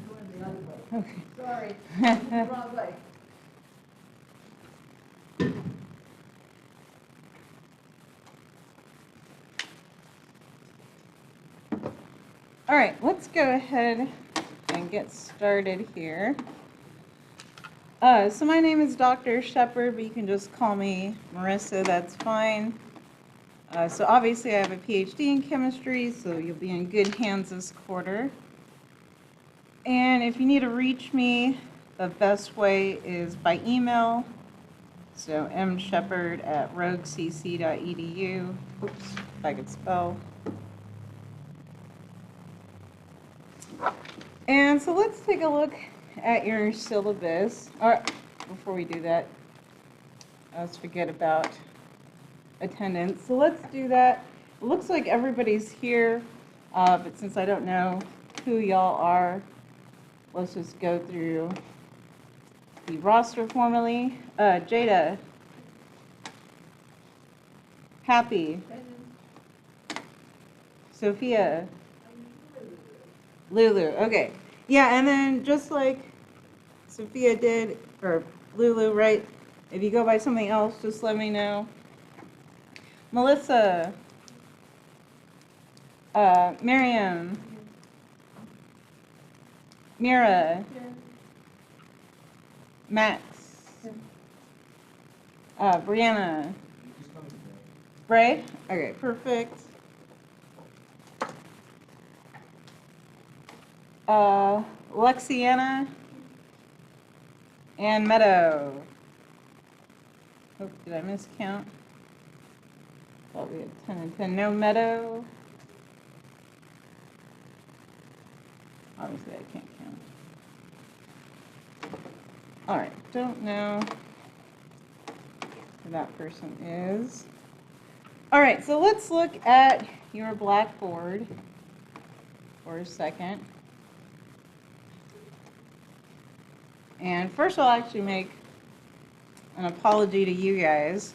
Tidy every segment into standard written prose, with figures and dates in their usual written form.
going the other way. Okay. Sorry, wrong way. All right, let's go ahead and get started here. So my name is Dr. Shepard, but you can just call me Marissa, that's fine. So obviously I have a PhD in chemistry, so you'll be in good hands this quarter. And if you need to reach me, the best way is by email. So mshepard@roguecc.edu. Oops, if I could spell. And so let's take a look at your syllabus. All right, before we do that, let's forget about attendance. So let's do that. It looks like everybody's here, but since I don't know who y'all are, let's just go through the roster formally. Jada. Happy. Sophia. Lulu. Okay. Yeah, and then just like Sophia did, or Lulu, right? If you go by something else, just let me know. Melissa. Miriam. Mira. Max. Brianna. Bray? Okay, perfect. Lexiana and Meadow. Oh, did I miscount? Thought we had 10 and 10. No Meadow. Obviously, I can't count. All right, don't know who that person is. All right, so let's look at your blackboard for a second. And first I'll actually make an apology to you guys.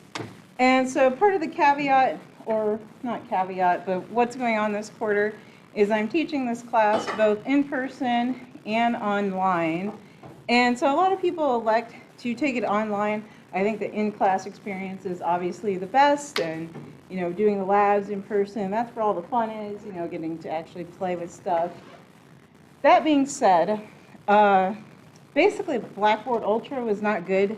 And so part of the caveat, or not caveat, but what's going on this quarter is I'm teaching this class both in person and online. And so a lot of people elect to take it online. I think the in-class experience is obviously the best, and doing the labs in person, that's where all the fun is, getting to actually play with stuff. That being said, basically Blackboard Ultra was not good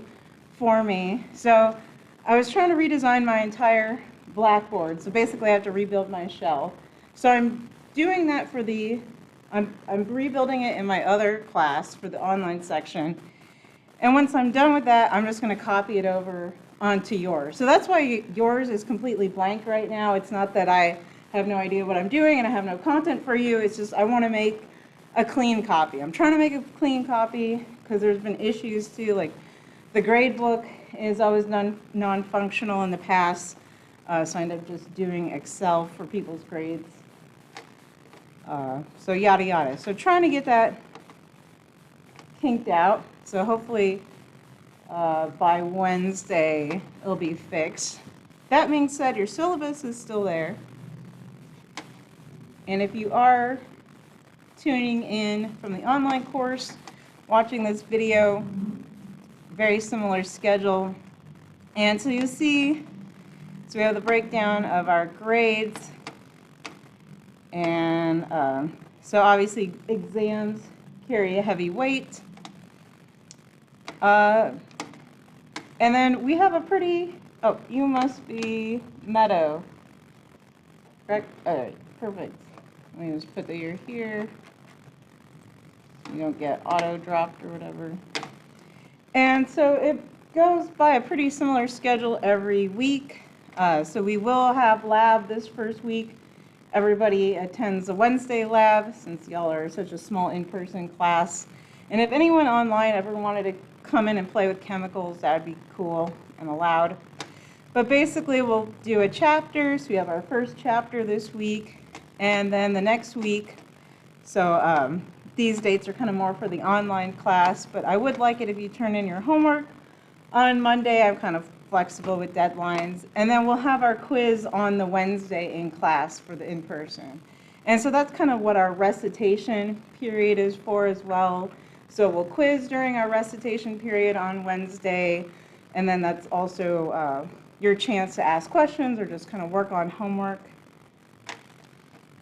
for me. So I was trying to redesign my entire Blackboard. So basically I have to rebuild my shell. So I'm doing that for I'm rebuilding it in my other class for the online section. And once I'm done with that, I'm just going to copy it over onto yours. So that's why yours is completely blank right now. It's not that I have no idea what I'm doing and I have no content for you. It's just I want to make a clean copy. I'm trying to make a clean copy because there's been issues too, like the grade book is always non-functional in the past, so I end up just doing Excel for people's grades. So yada yada. So trying to get that kinked out. So hopefully by Wednesday it'll be fixed. That being said, your syllabus is still there. And if you are tuning in from the online course, watching this video, very similar schedule. And so you'll see, so we have the breakdown of our grades. And so obviously exams carry a heavy weight. And then we have a pretty, oh, you must be Meadow. Correct? All right, perfect. Let me just put that you're here. You don't get auto dropped or whatever. And so it goes by a pretty similar schedule every week. So we will have lab this first week. Everybody attends a Wednesday lab since y'all are such a small in-person class. And if anyone online ever wanted to come in and play with chemicals, that would be cool and allowed. But basically we'll do a chapter. So we have our first chapter this week. And then the next week, so these dates are kind of more for the online class, but I would like it if you turn in your homework on Monday. I'm kind of flexible with deadlines. And then we'll have our quiz on the Wednesday in class for the in-person. And so that's kind of what our recitation period is for as well. So we'll quiz during our recitation period on Wednesday, and then that's also your chance to ask questions or just kind of work on homework.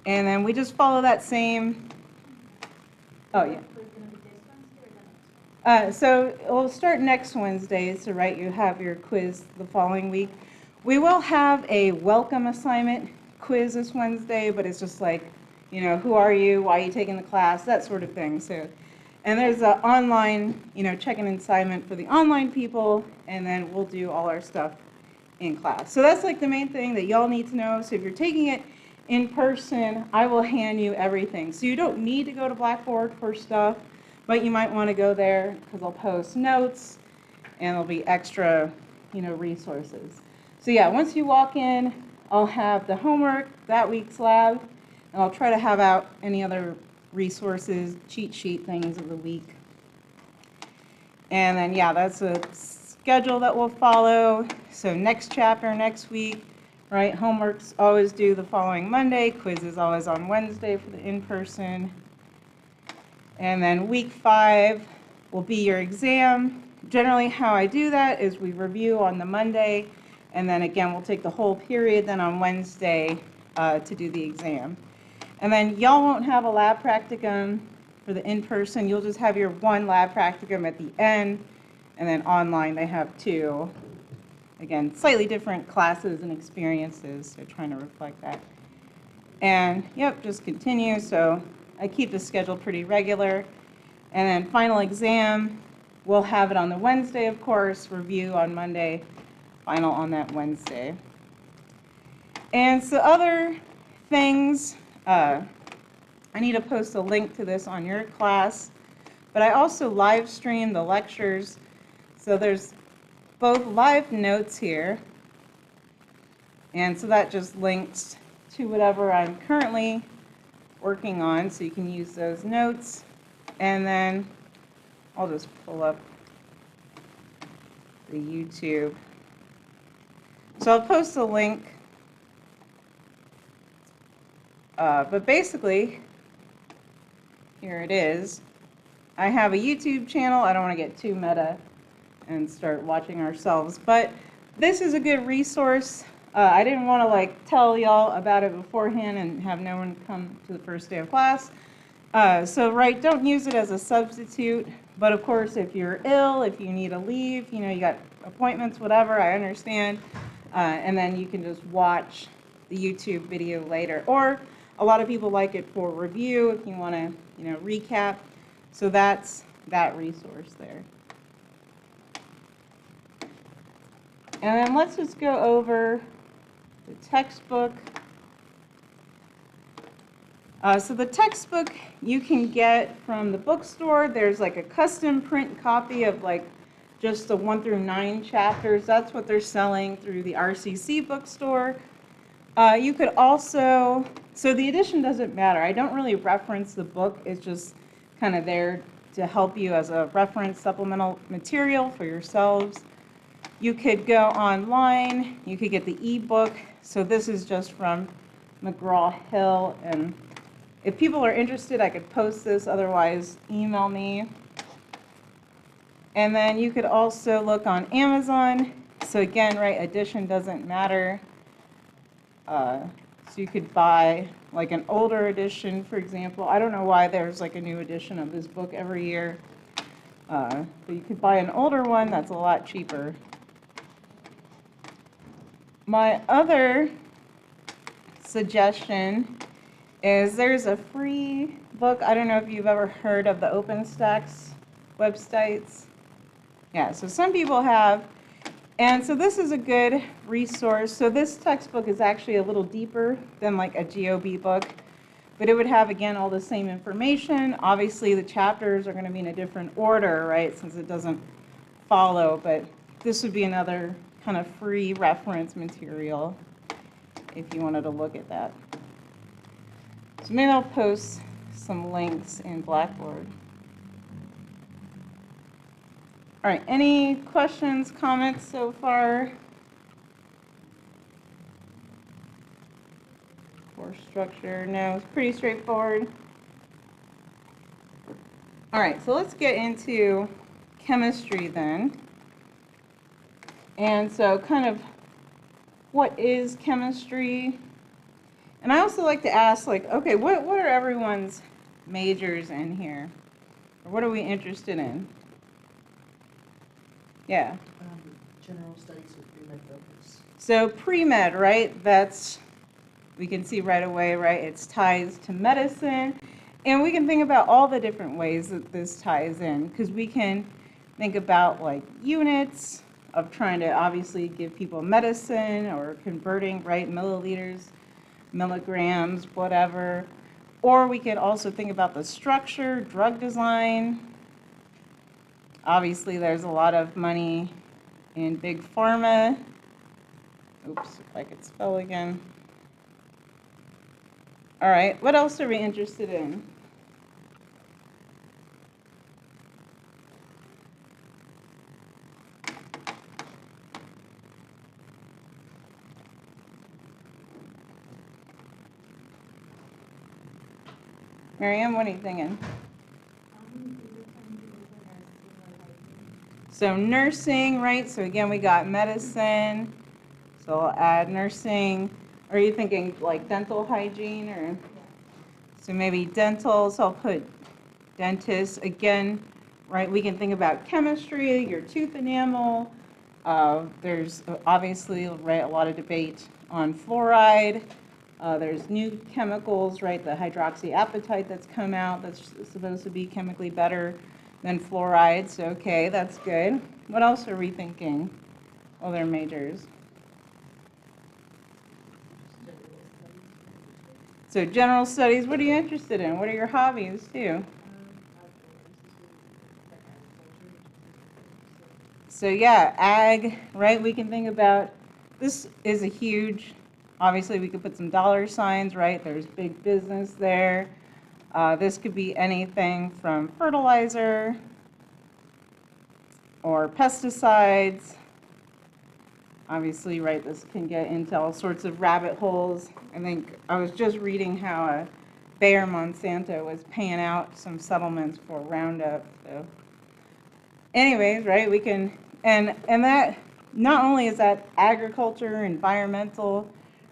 And then we just follow that same, oh yeah. So we'll start next Wednesday, so right, you have your quiz the following week. We will have a welcome assignment quiz this Wednesday, but it's just like, you know, who are you, why are you taking the class, that sort of thing. So, and there's an online, you know, check-in assignment for the online people, and then we'll do all our stuff in class. So that's like the main thing that y'all need to know. So if you're taking it in person, I will hand you everything. So you don't need to go to Blackboard for stuff, but you might want to go there because I'll post notes and there'll be extra, you know, resources. So yeah, once you walk in, I'll have the homework, that week's lab, and I'll try to have out any other resources, cheat sheet things of the week. And then yeah, that's a schedule that we'll follow. So next chapter next week, right? Homework's always due the following Monday, quiz is always on Wednesday for the in-person. And then week 5 will be your exam. Generally how I do that is we review on the Monday, and then again we'll take the whole period then on Wednesday to do the exam. And then y'all won't have a lab practicum for the in-person. You'll just have your one lab practicum at the end, and then online they have 2. Again, slightly different classes and experiences, so trying to reflect that. And yep, just continue. So I keep the schedule pretty regular. And then final exam, we'll have it on the Wednesday, of course, review on Monday, final on that Wednesday. And so other things, I need to post a link to this on your class, but I also live stream the lectures. So there's both live notes here, and so that just links to whatever I'm currently working on, so you can use those notes. And then I'll just pull up the YouTube. So I'll post a link, but basically here it is. I have a YouTube channel. I don't want to get too meta and start watching ourselves, but this is a good resource. I didn't want to like tell y'all about it beforehand and have no one come to the first day of class. So right, don't use it as a substitute, but of course if you're ill, if you need to leave, you know, you got appointments, whatever, I understand, and then you can just watch the YouTube video later. Or a lot of people like it for review if you want to, you know, recap. So that's that resource there. And then let's just go over the textbook. So the textbook you can get from the bookstore. There's like a custom print copy of like just the 1 through 9 chapters. That's what they're selling through the RCC bookstore. You could also, so the edition doesn't matter. I don't really reference the book. It's just kind of there to help you as a reference supplemental material for yourselves. You could go online. You could get the ebook. So this is just from McGraw-Hill, and if people are interested, I could post this. Otherwise, email me. And then you could also look on Amazon. So again, right, edition doesn't matter. So you could buy like an older edition, for example. I don't know why there's like a new edition of this book every year. But you could buy an older one that's a lot cheaper. My other suggestion is there's a free book. I don't know if you've ever heard of the OpenStax websites. Yeah, so some people have. And so this is a good resource. So this textbook is actually a little deeper than like a GOB book, but it would have, again, all the same information. Obviously, the chapters are going to be in a different order, right, since it doesn't follow, but this would be another kind of free reference material if you wanted to look at that. So maybe I'll post some links in Blackboard. All right, any questions, comments so far? Force structure, no, it's pretty straightforward. All right, so let's get into chemistry then. And so kind of what is chemistry? And I also like to ask, like, okay, what are everyone's majors in here? Or what are we interested in? Yeah. General studies with pre-med focus. So pre-med, right? That's, we can see right away, right? It's ties to medicine. And we can think about all the different ways that this ties in, because we can think about like units of trying to obviously give people medicine or converting, right? Milliliters, milligrams, whatever. Or we could also think about the structure, drug design. Obviously, there's a lot of money in big pharma. Oops, if I could spell again. All right, what else are we interested in? Miriam, what are you thinking? So nursing, right? So again, we got medicine. So I'll add nursing. Are you thinking like dental hygiene or? So maybe dental, so I'll put dentist. Again, right, we can think about chemistry, your tooth enamel. There's obviously, right, a lot of debate on fluoride. There's new chemicals, right, the hydroxyapatite that's come out that's supposed to be chemically better than fluoride. So, okay, that's good. What else are we thinking? Other majors. So general studies, what are you interested in? What are your hobbies too? So yeah, ag, right? We can think about, this is a huge, obviously we could put some dollar signs, right? There's big business there. This could be anything from fertilizer or pesticides. Obviously, right, this can get into all sorts of rabbit holes. I think I was just reading how Bayer Monsanto was paying out some settlements for Roundup. So anyways, right, we can, and that, not only is that agriculture, environmental,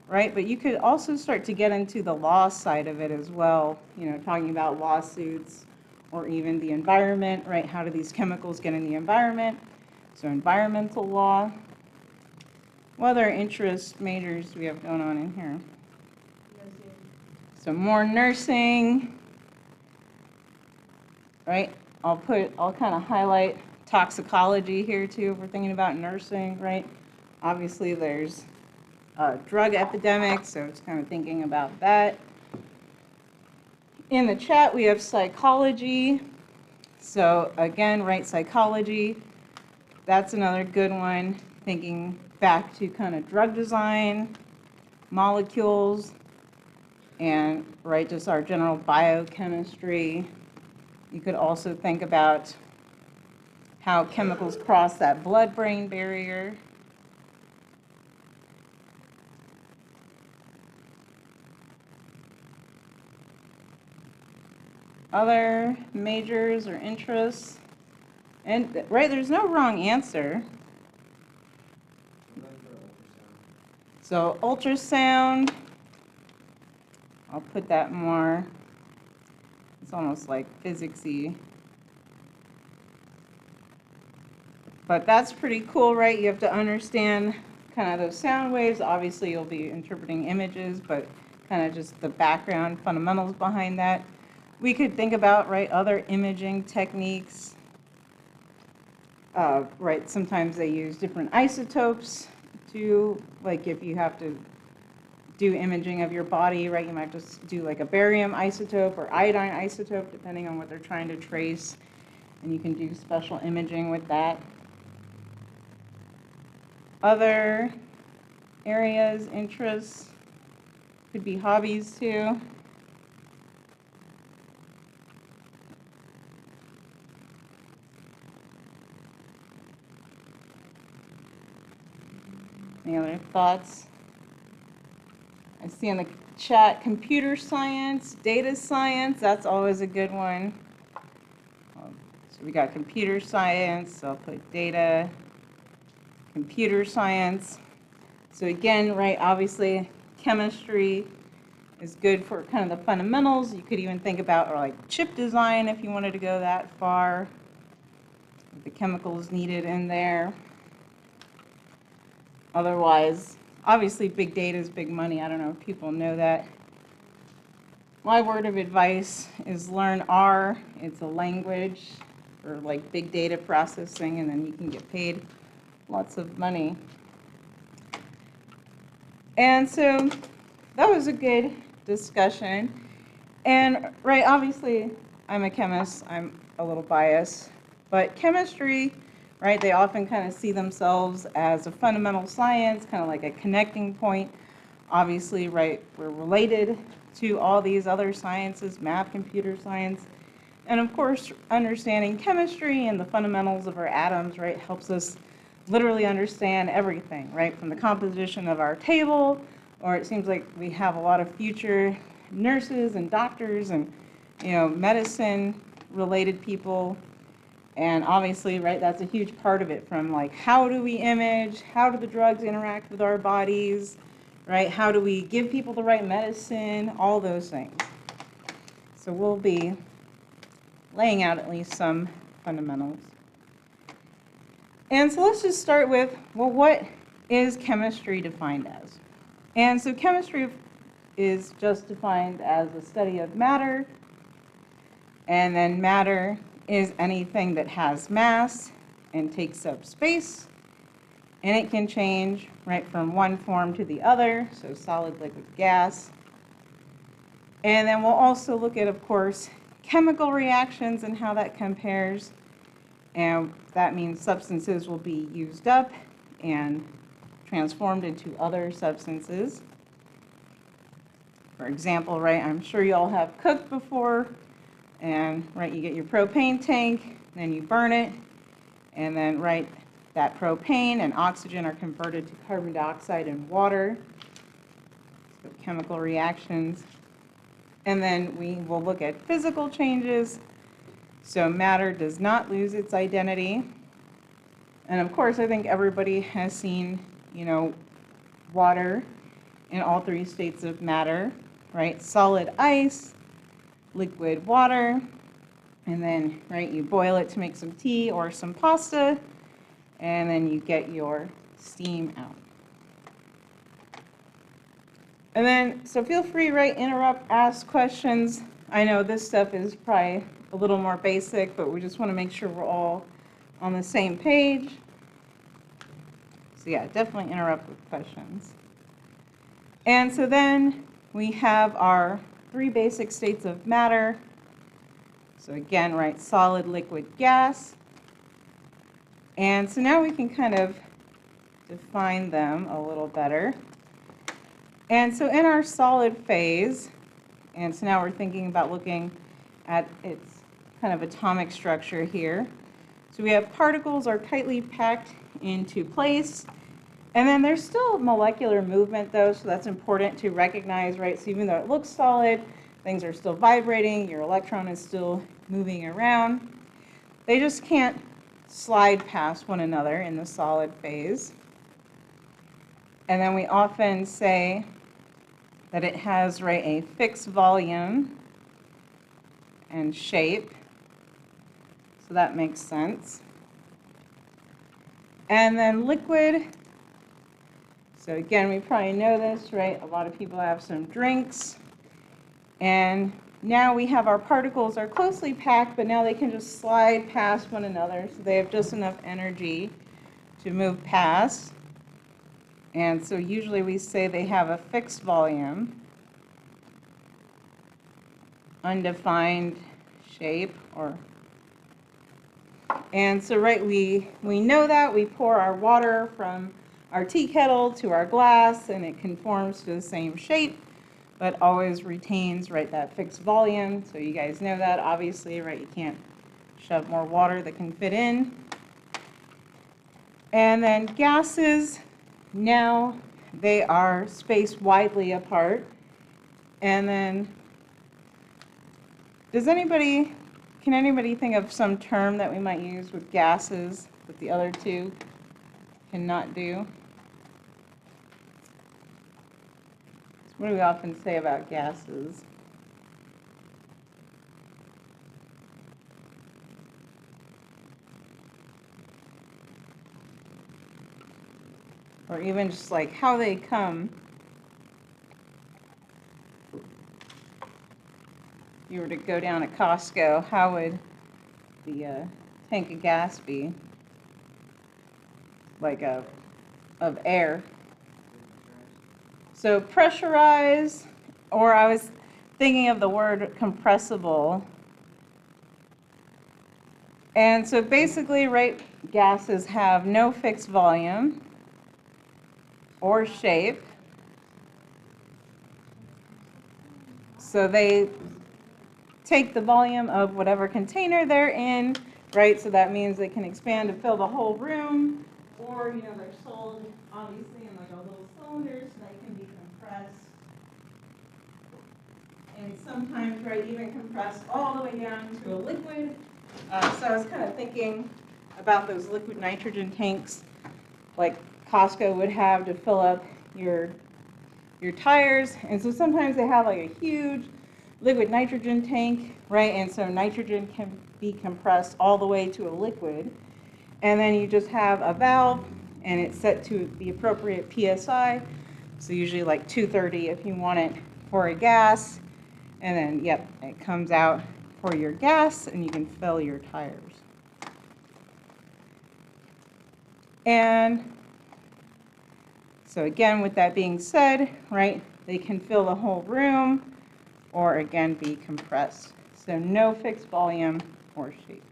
right, but you could also start to get into the law side of it as well, you know, talking about lawsuits or even the environment, right, how do these chemicals get in the environment? So environmental law. What other interest majors do we have going on in here? So more nursing, right? I'll kind of highlight toxicology here too if we're thinking about nursing, right? Obviously there's drug epidemic, so it's kind of thinking about that. In the chat we have psychology. So again, right, psychology, that's another good one, thinking back to kind of drug design, molecules, and right, just our general biochemistry. You could also think about how chemicals cross that blood-brain barrier. Other majors or interests. And right, there's no wrong answer. So ultrasound, I'll put that more, it's almost like physics-y. But that's pretty cool, right? You have to understand kind of those sound waves. Obviously, you'll be interpreting images, but kind of just the background fundamentals behind that. We could think about, right, other imaging techniques. Right, sometimes they use different isotopes to, like if you have to do imaging of your body, right, you might just do like a barium isotope or iodine isotope, depending on what they're trying to trace. And you can do special imaging with that. Other areas, interests, could be hobbies too. Any other thoughts? I see in the chat computer science, data science. That's always a good one. So we got computer science, so I'll put data, computer science. So again, right, obviously chemistry is good for kind of the fundamentals. You could even think about like chip design if you wanted to go that far. The chemicals needed in there. Otherwise, obviously big data is big money. I don't know if people know that. My word of advice is learn R. It's a language for like big data processing, and then you can get paid lots of money. And so that was a good discussion. And right, obviously, I'm a chemist. I'm a little biased. But chemistry, right, they often kind of see themselves as a fundamental science, kind of like a connecting point. Obviously, right, we're related to all these other sciences, math, computer science. And of course, understanding chemistry and the fundamentals of our atoms, right, helps us literally understand everything, right, from the composition of our table, or it seems like we have a lot of future nurses and doctors and, you know, medicine-related people. And obviously, right, that's a huge part of it, from like how do we image, how do the drugs interact with our bodies, right, how do we give people the right medicine, all those things. So we'll be laying out at least some fundamentals. And so let's just start with, well, what is chemistry defined as? And so chemistry is just defined as a study of matter, and then matter is anything that has mass and takes up space, and it can change right from one form to the other, so solid, liquid, gas. And then we'll also look at, of course, chemical reactions and how that compares, and that means substances will be used up and transformed into other substances. For example, right, I'm sure you all have cooked before, and right, you get your propane tank, then you burn it, and then right, that propane and oxygen are converted to carbon dioxide and water, so chemical reactions. And then we will look at physical changes. So matter does not lose its identity. And of course, I think everybody has seen, you know, water in all three states of matter, right? Solid ice, liquid water, and then, right, you boil it to make some tea or some pasta, and then you get your steam out. And then, so feel free, right, interrupt, ask questions. I know this stuff is probably a little more basic, but we just want to make sure we're all on the same page. So yeah, definitely interrupt with questions. And so then we have our three basic states of matter. So again, right, solid, liquid, gas. And so now we can kind of define them a little better. And so in our solid phase, and so now we're thinking about looking at its kind of atomic structure here. So we have particles are tightly packed into place. And then there's still molecular movement though, so that's important to recognize, right? So even though it looks solid, things are still vibrating, your electron is still moving around. They just can't slide past one another in the solid phase. And then we often say that it has, right, a fixed volume and shape. So that makes sense. And then liquid. So again, we probably know this, right? A lot of people have some drinks. And now we have our particles are closely packed, but now they can just slide past one another. So they have just enough energy to move past. And so usually we say they have a fixed volume, undefined shape, and so right, we know that. We pour our water from our tea kettle to our glass, and it conforms to the same shape, but always retains, right, that fixed volume. So you guys know that, obviously, right? You can't shove more water that can fit in. And then gases, now they are spaced widely apart. And then, can anybody think of some term that we might use with gases that the other two cannot do? What do we often say about gases? Or even just like how they come. If you were to go down to Costco, how would the tank of gas be? Like of air. So pressurized, or I was thinking of the word compressible. And so basically, right, gases have no fixed volume or shape. So they take the volume of whatever container they're in, right? So that means they can expand to fill the whole room, or, you know, they're sold obviously in like a little cylinder, so they can be compressed. And sometimes, right, even compressed all the way down to a liquid. So I was kind of thinking about those liquid nitrogen tanks like Costco would have to fill up your tires. And so sometimes they have like a huge liquid nitrogen tank, right? And so nitrogen can be compressed all the way to a liquid. And then you just have a valve, and it's set to the appropriate PSI. So usually like 230 if you want it for a gas. And then, yep, it comes out for your gas, and you can fill your tires. And so again, with that being said, right, they can fill the whole room, or again, be compressed. So no fixed volume or shape.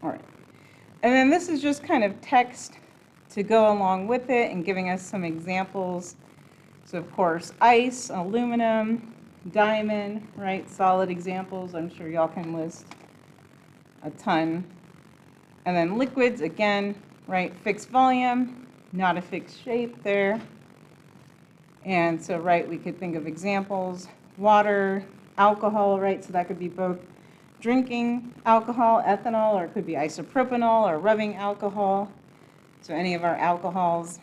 All right. And then this is just kind of text to go along with it and giving us some examples. So of course, ice, aluminum, diamond, right? Solid examples. I'm sure y'all can list a ton. And then liquids, again, right? Fixed volume, not a fixed shape there. And so, right, we could think of examples, water, alcohol, right? So that could be both drinking alcohol, ethanol, or it could be isopropanol or rubbing alcohol. So any of our alcohols.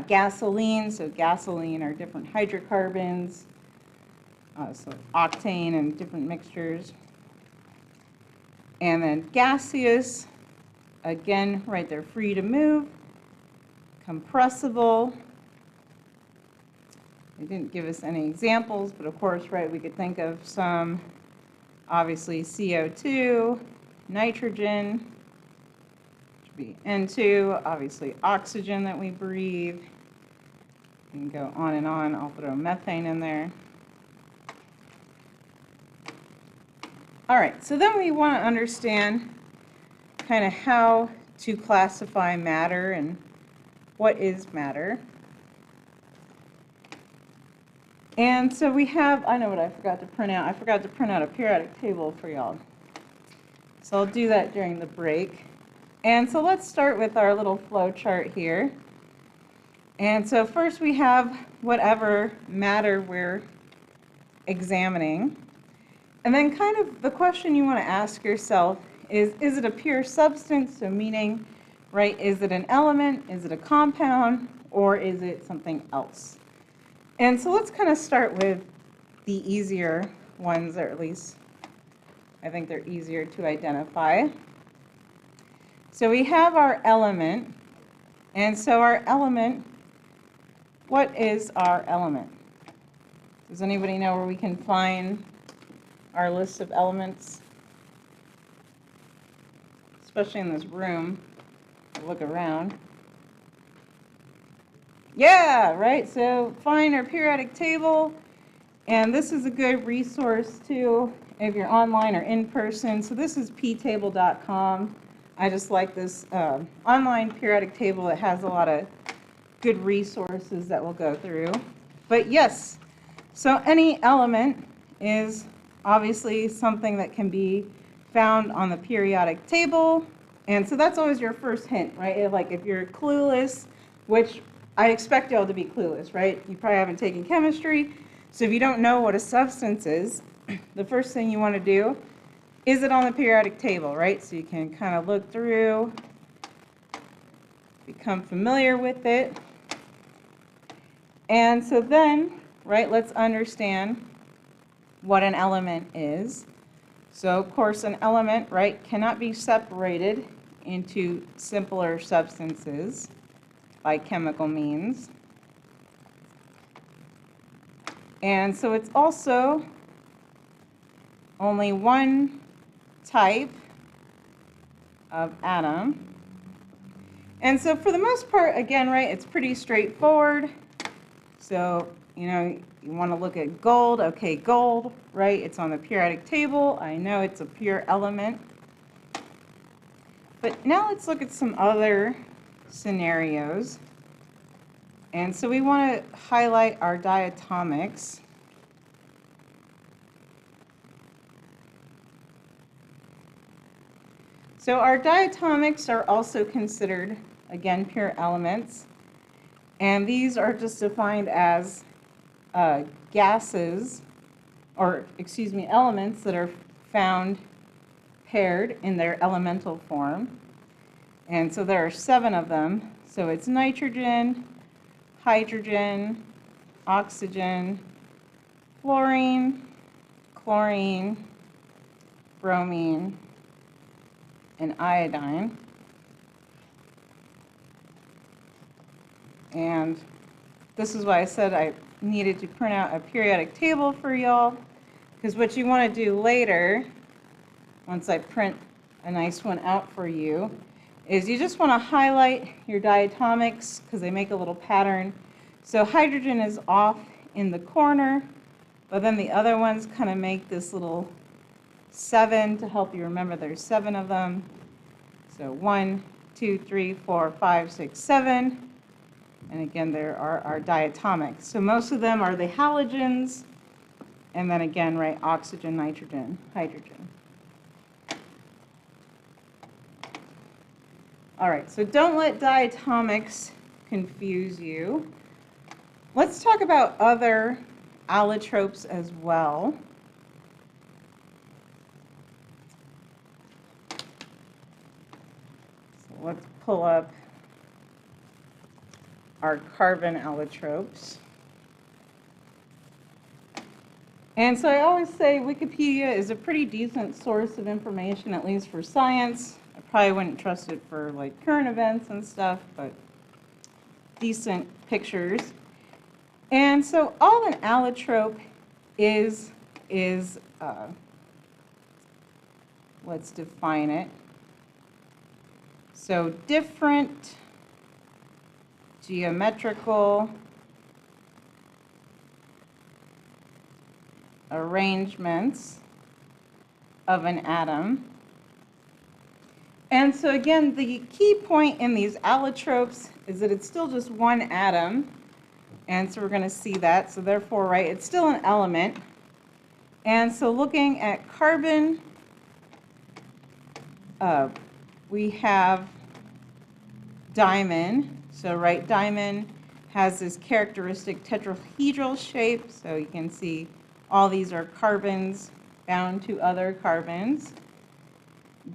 Gasoline, so gasoline are different hydrocarbons, so octane and different mixtures. And then gaseous, again, right, they're free to move. Compressible. They didn't give us any examples, but of course, right, we could think of some, obviously CO2, nitrogen, which would be N2, obviously oxygen that we breathe. We can go on and on. I'll throw methane in there. All right, so then we want to understand kind of how to classify matter and what is matter. And so we have, I know what I forgot to print out. I forgot to print out a periodic table for y'all. So I'll do that during the break. And so let's start with our little flow chart here. And so first we have whatever matter we're examining. And then kind of the question you want to ask yourself is it a pure substance? So meaning, right, is it an element? Is it a compound? Or is it something else? And so let's kind of start with the easier ones, or at least I think they're easier to identify. So we have our element. And so our element, what is our element? Does anybody know where we can find our list of elements? Especially in this room. Look around. Yeah, right, so find our periodic table, and this is a good resource too if you're online or in person. So this is ptable.com. I just like this online periodic table. It has a lot of good resources that we'll go through. But yes, so any element is obviously something that can be found on the periodic table, And so that's always your first hint, right? Like if you're clueless, which I expect y'all to be clueless, right? You probably haven't taken chemistry. So if you don't know what a substance is, the first thing you want to do is it on the periodic table, right? So you can kind of look through, become familiar with it. And so then, right, let's understand what an element is. So of course an element, right, cannot be separated into simpler substances by chemical means. And so it's also only one type of atom. And so for the most part, again, right, it's pretty straightforward. So, you know, you want to look at gold. Okay, gold, right, it's on the periodic table. I know it's a pure element. But now let's look at some other scenarios. And so we want to highlight our diatomics. So our diatomics are also considered, again, pure elements. And these are just defined as gases, or excuse me, elements that are found paired in their elemental form. And so there are 7 of them. So it's nitrogen, hydrogen, oxygen, fluorine, chlorine, bromine, and iodine. And this is why I said I needed to print out a periodic table for y'all, because what you want to do later, once I print a nice one out for you, is you just want to highlight your diatomics because they make a little pattern. So hydrogen is off in the corner, but then the other ones kind of make this little 7 to help you remember there's 7 of them. So 1, 2, 3, 4, 5, 6, 7. And again, there are our diatomics. So most of them are the halogens, and then again, right, oxygen, nitrogen, hydrogen. All right, so don't let diatomics confuse you. Let's talk about other allotropes as well. So let's pull up our carbon allotropes. And so I always say Wikipedia is a pretty decent source of information, at least for science. I probably wouldn't trust it for like current events and stuff, but decent pictures. And so all an allotrope is let's define it. So different geometrical arrangements of an atom. And so again, the key point in these allotropes is that it's still just one atom. And so we're going to see that. So therefore, right, it's still an element. And so looking at carbon, we have diamond. So right, diamond has this characteristic tetrahedral shape. So you can see all these are carbons bound to other carbons.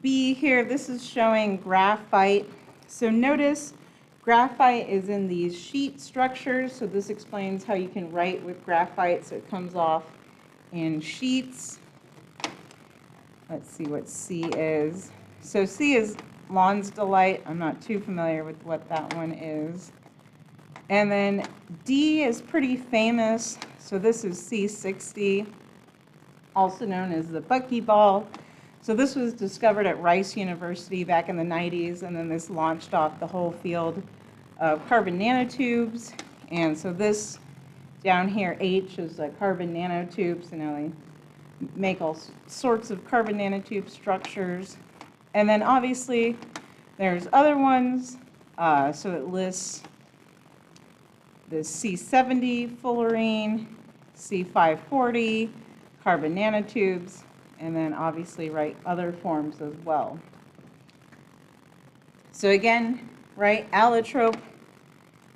B here, this is showing graphite. So notice graphite is in these sheet structures. So this explains how you can write with graphite. So it comes off in sheets. Let's see what C is. So C is Lawn's Delight. I'm not too familiar with what that one is. And then D is pretty famous. So this is C60, also known as the buckyball. So this was discovered at Rice University back in the 90s, and then this launched off the whole field of carbon nanotubes. And so this down here, H, is the carbon nanotubes. You know, they make all sorts of carbon nanotube structures. And then obviously there's other ones. So it lists the C70 fullerene, C540, carbon nanotubes, and then obviously, right, other forms as well. So again, right, allotrope,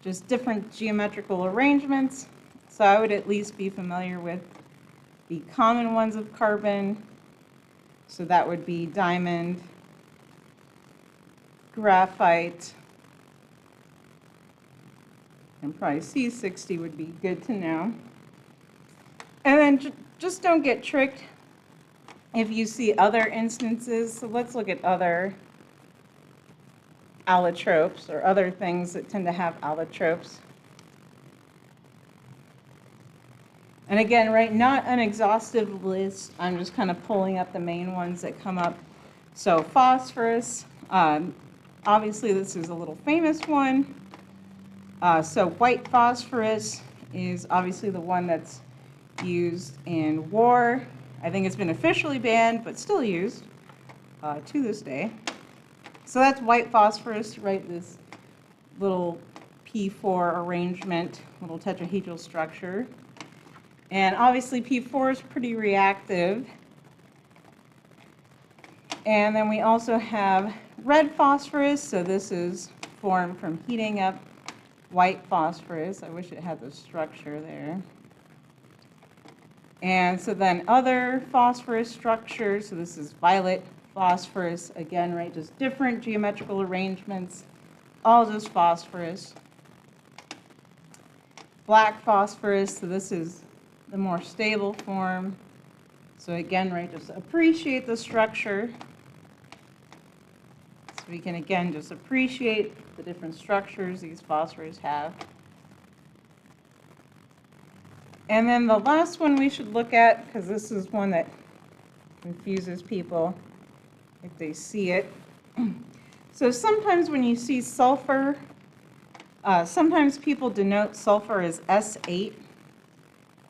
just different geometrical arrangements. So I would at least be familiar with the common ones of carbon. So that would be diamond, graphite, and probably C60 would be good to know. And then just don't get tricked if you see other instances. So let's look at other allotropes or other things that tend to have allotropes. And again, right, not an exhaustive list. I'm just kind of pulling up the main ones that come up. So phosphorus, obviously this is a little famous one. So white phosphorus is obviously the one that's used in war. I think it's been officially banned, but still used to this day. So that's white phosphorus, right? This little P4 arrangement, little tetrahedral structure. And obviously P4 is pretty reactive. And then we also have red phosphorus. So this is formed from heating up white phosphorus. I wish it had the structure there. And so then other phosphorus structures. So this is violet phosphorus. Again, right, just different geometrical arrangements, all just phosphorus. Black phosphorus. So this is the more stable form. So again, right, just appreciate the structure. So we can again just appreciate the different structures these phosphors have. And then the last one we should look at, because this is one that confuses people if they see it. So sometimes when you see sulfur, sometimes people denote sulfur as S8.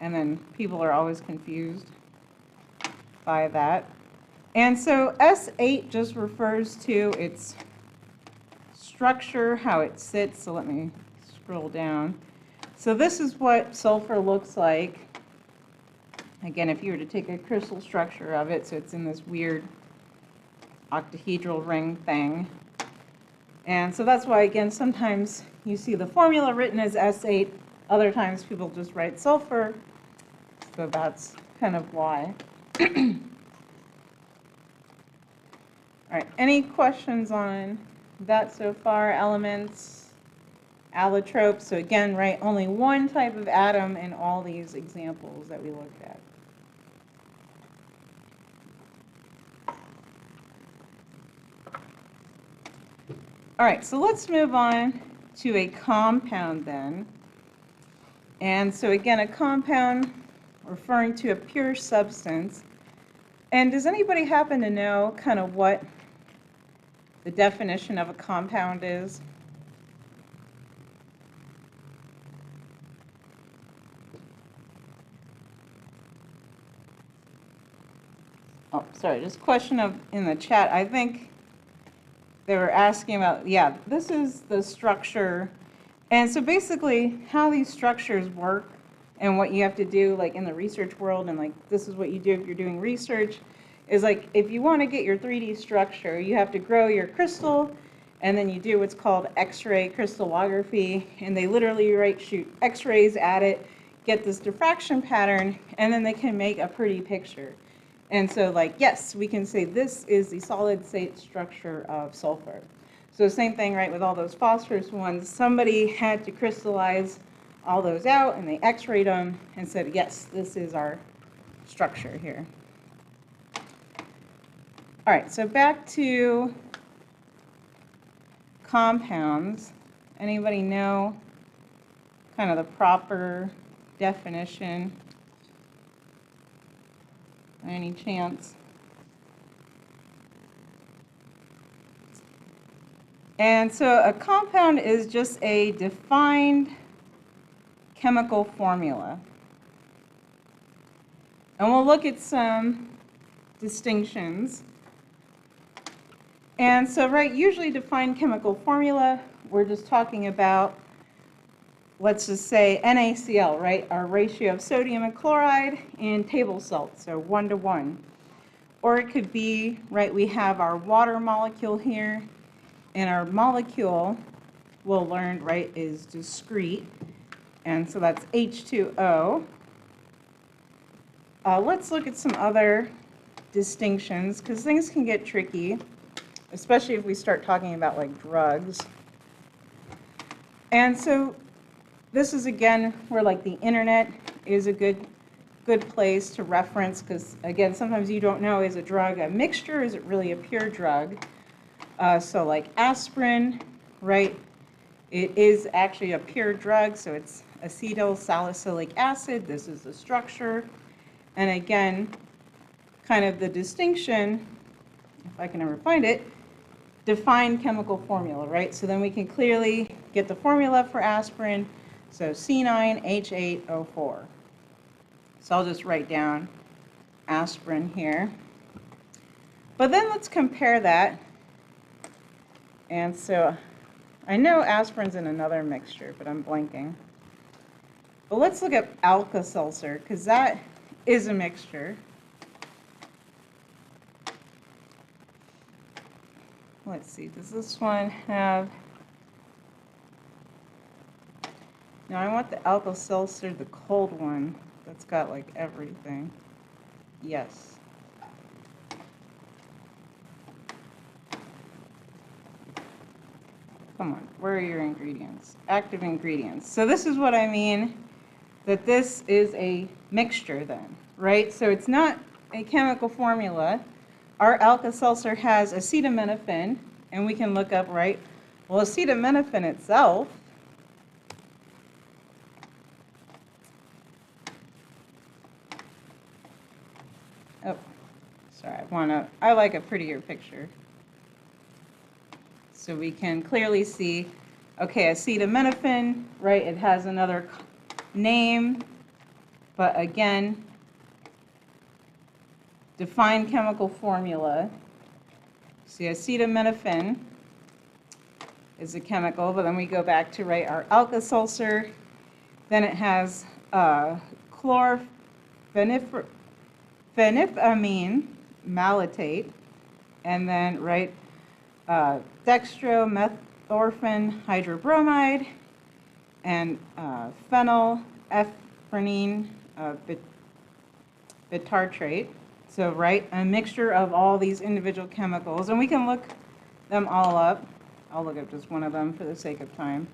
And then people are always confused by that. And so S8 just refers to its structure, how it sits. So let me scroll down. So this is what sulfur looks like. Again, if you were to take a crystal structure of it, so it's in this weird octahedral ring thing. And so that's why, again, sometimes you see the formula written as S8. Other times people just write sulfur. So that's kind of why. All right, any questions on that so far? Elements, allotropes. So again, right, only one type of atom in all these examples that we looked at. All right, so let's move on to a compound then. And so again, a compound referring to a pure substance. And does anybody happen to know kind of what the definition of a compound is? Oh, sorry, just a question in the chat. I think they were asking about, yeah, this is the structure. And so basically how these structures work and what you have to do like in the research world, and like this is what you do if you're doing research, is like if you want to get your 3D structure, you have to grow your crystal, and then you do what's called X-ray crystallography, and they literally shoot X-rays at it, get this diffraction pattern, and then they can make a pretty picture. And so like, yes, we can say this is the solid state structure of sulfur. So same thing, right, with all those phosphorus ones. Somebody had to crystallize all those out, and they X-rayed them and said, yes, this is our structure here. All right, so back to compounds. Anybody know kind of the proper definition? By any chance? And so a compound is just a defined chemical formula. And we'll look at some distinctions. And so, right, usually defined chemical formula, we're just talking about, let's just say NaCl, right, our ratio of sodium and chloride in table salt, so 1:1. Or it could be, right, we have our water molecule here, And our molecule, we'll learn, right, is discrete. And so that's H2O. Let's look at some other distinctions, because things can get tricky, especially if we start talking about like drugs. And so this is, again, where like the internet is a good place to reference, because again, sometimes you don't know, is a drug a mixture, is it really a pure drug? So like aspirin, right, it is actually a pure drug, so it's acetyl salicylic acid. This is the structure. And again, kind of the distinction, if I can ever find it, defined chemical formula, right? So then we can clearly get the formula for aspirin. So C9H8O4. So I'll just write down aspirin here. But then let's compare that. And so I know aspirin's in another mixture, but I'm blanking. But let's look at Alka-Seltzer, because that is a mixture. Let's see, does this one have... Now I want the Alka-Seltzer, the cold one, that's got like everything. Yes. Come on, where are your ingredients? Active ingredients. So this is what I mean, that this is a mixture then, right? So it's not a chemical formula. Our Alka-Seltzer has acetaminophen, and we can look up, right? Well, acetaminophen itself I like a prettier picture. So we can clearly see, okay, acetaminophen, right, it has another name, but again, defined chemical formula. See, acetaminophen is a chemical, but then we go back to, right, our Alka-Seltzer, then it has phenethylamine malate, and then, right, dextromethorphan hydrobromide, and phenylephrine bitartrate. So, right, a mixture of all these individual chemicals, and we can look them all up. I'll look up just one of them for the sake of time.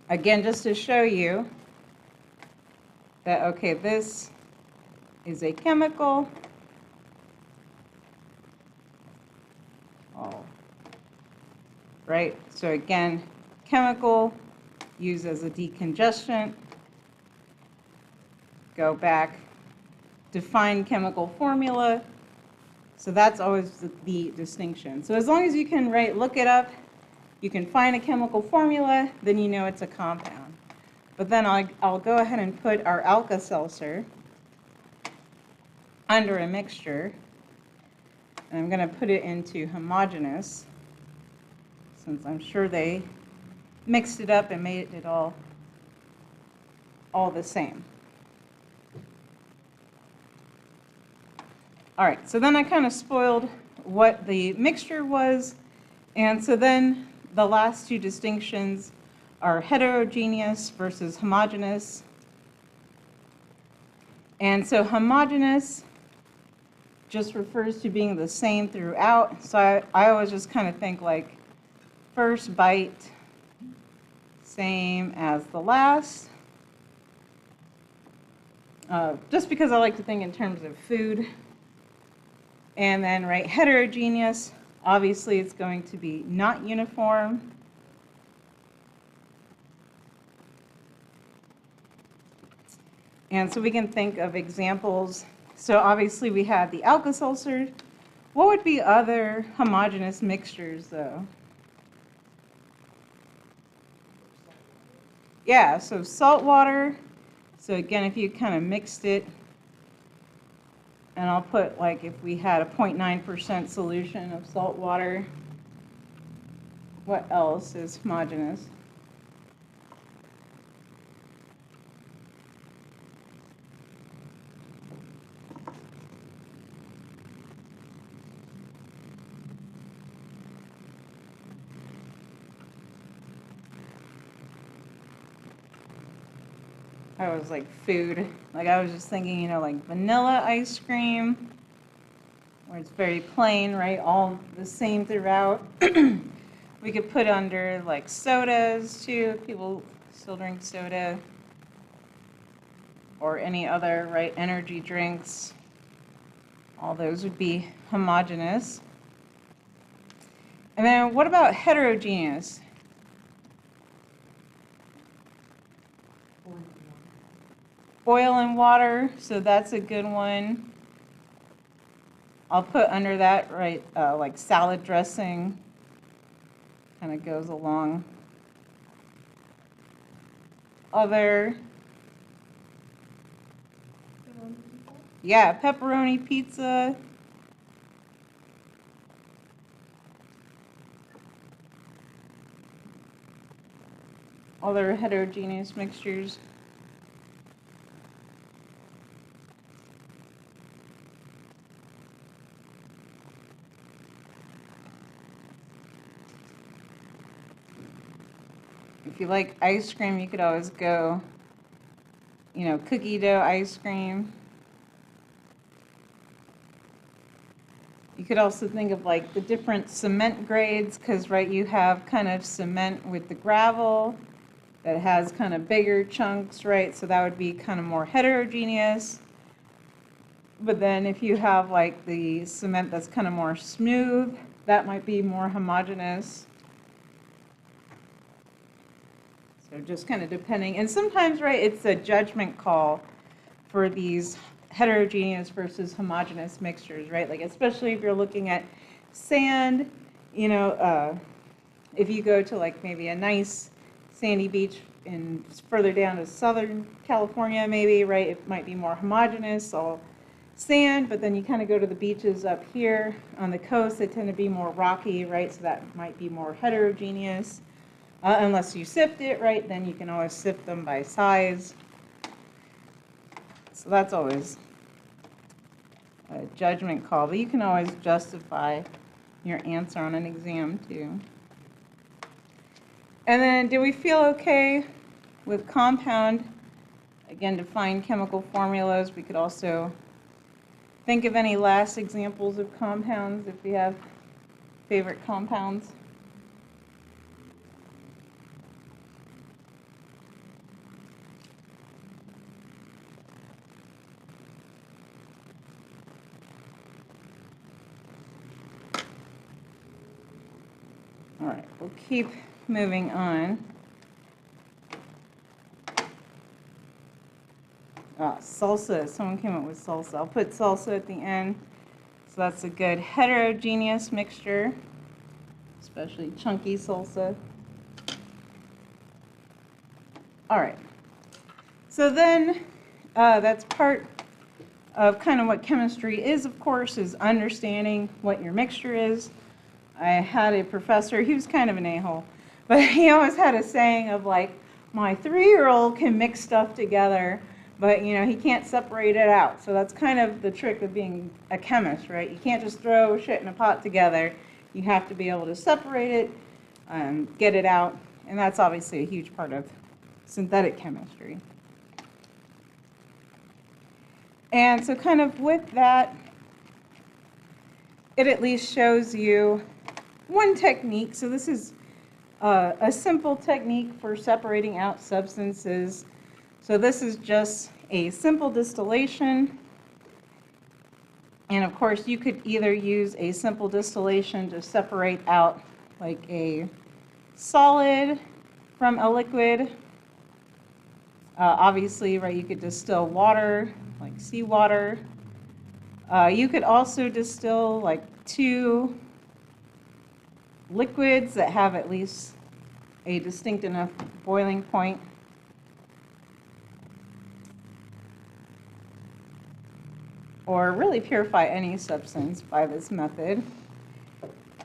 Again, just to show you that, okay, this is a chemical. Right? So again, chemical used as a decongestant. Go back, define chemical formula. So that's always the distinction. So as long as you can, right, look it up, you can find a chemical formula, then you know it's a compound. But then I'll go ahead and put our Alka-Seltzer under a mixture. And I'm going to put it into homogeneous, since I'm sure they mixed it up and made it all the same. All right, so then I kind of spoiled what the mixture was. And so then the last two distinctions are heterogeneous versus homogeneous. And so homogeneous just refers to being the same throughout. So I always just kind of think like first bite, same as the last. Just because I like to think in terms of food. And then, right, heterogeneous, obviously it's going to be not uniform. And so we can think of examples. So obviously we have the Alka-Seltzer. What would be other homogeneous mixtures though? Yeah, so salt water. So again, if you kind of mixed it, and I'll put like if we had a 0.9% solution of salt water, what else is homogeneous? I was like food. Like I was just thinking, like vanilla ice cream, where it's very plain, right? All the same throughout. We could put under like sodas too. People still drink soda. Or any other, right, energy drinks. All those would be homogeneous. And then what about heterogeneous? Oil and water, so that's a good one. I'll put under that, right, like salad dressing. Kind of goes along. Other, yeah, pepperoni pizza. Other heterogeneous mixtures. If you like ice cream, you could always go, cookie dough ice cream. You could also think of like the different cement grades, because, right, you have kind of cement with the gravel that has kind of bigger chunks, right? So that would be kind of more heterogeneous. But then if you have like the cement that's kind of more smooth, that might be more homogeneous. So just kind of depending. And sometimes, right, it's a judgment call for these heterogeneous versus homogeneous mixtures, right? Like especially if you're looking at sand, if you go to like maybe a nice sandy beach and further down to Southern California maybe, right, it might be more homogeneous, all sand, but then you kind of go to the beaches up here on the coast, they tend to be more rocky, right, so that might be more heterogeneous. Unless you sift it, right, then you can always sift them by size. So that's always a judgment call, but you can always justify your answer on an exam too. And then, do we feel okay with compound? Again, define chemical formulas. We could also think of any last examples of compounds if we have favorite compounds. All right, we'll keep moving on. Salsa, someone came up with salsa. I'll put salsa at the end. So that's a good heterogeneous mixture, especially chunky salsa. All right, so then that's part of kind of what chemistry is, of course, is understanding what your mixture is. I had a professor, he was kind of an a-hole, but he always had a saying of like, my 3-year-old can mix stuff together, but he can't separate it out. So that's kind of the trick of being a chemist, right? You can't just throw shit in a pot together. You have to be able to separate it, get it out, and that's obviously a huge part of synthetic chemistry. And so kind of with that, it at least shows you one technique. So this is a simple technique for separating out substances. So this is just a simple distillation. And of course, you could either use a simple distillation to separate out like a solid from a liquid. Obviously, right, you could distill water, like seawater. You could also distill like 2 liquids that have at least a distinct enough boiling point. Or really purify any substance by this method.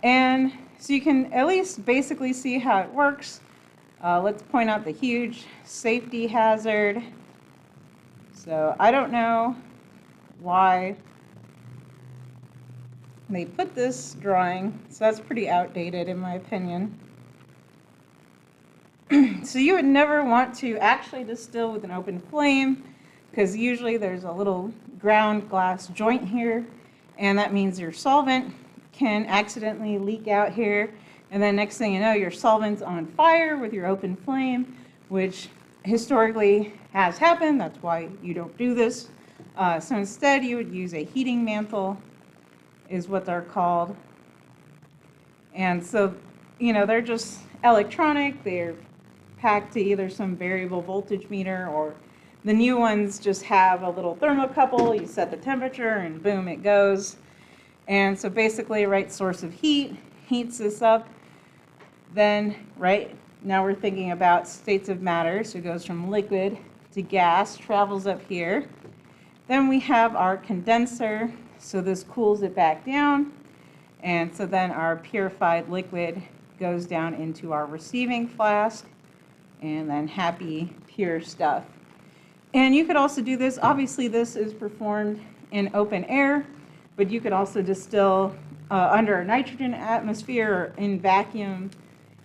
And so you can at least basically see how it works. Let's point out the huge safety hazard. So I don't know why they put this drawing, so that's pretty outdated in my opinion. So you would never want to actually distill with an open flame because usually there's a little ground glass joint here, and that means your solvent can accidentally leak out here, and then next thing you know, your solvent's on fire with your open flame, which historically has happened. That's why you don't do this. So instead, you would use a heating mantle, is what they're called. And so, they're just electronic. They're packed to either some variable voltage meter, or the new ones just have a little thermocouple. You set the temperature and boom, it goes. And so basically, right source of heat heats this up. Then, right, now we're thinking about states of matter. So it goes from liquid to gas, travels up here. Then we have our condenser. So this cools it back down. And so then our purified liquid goes down into our receiving flask, and then happy, pure stuff. And you could also do this, obviously this is performed in open air, but you could also distill under a nitrogen atmosphere or in vacuum,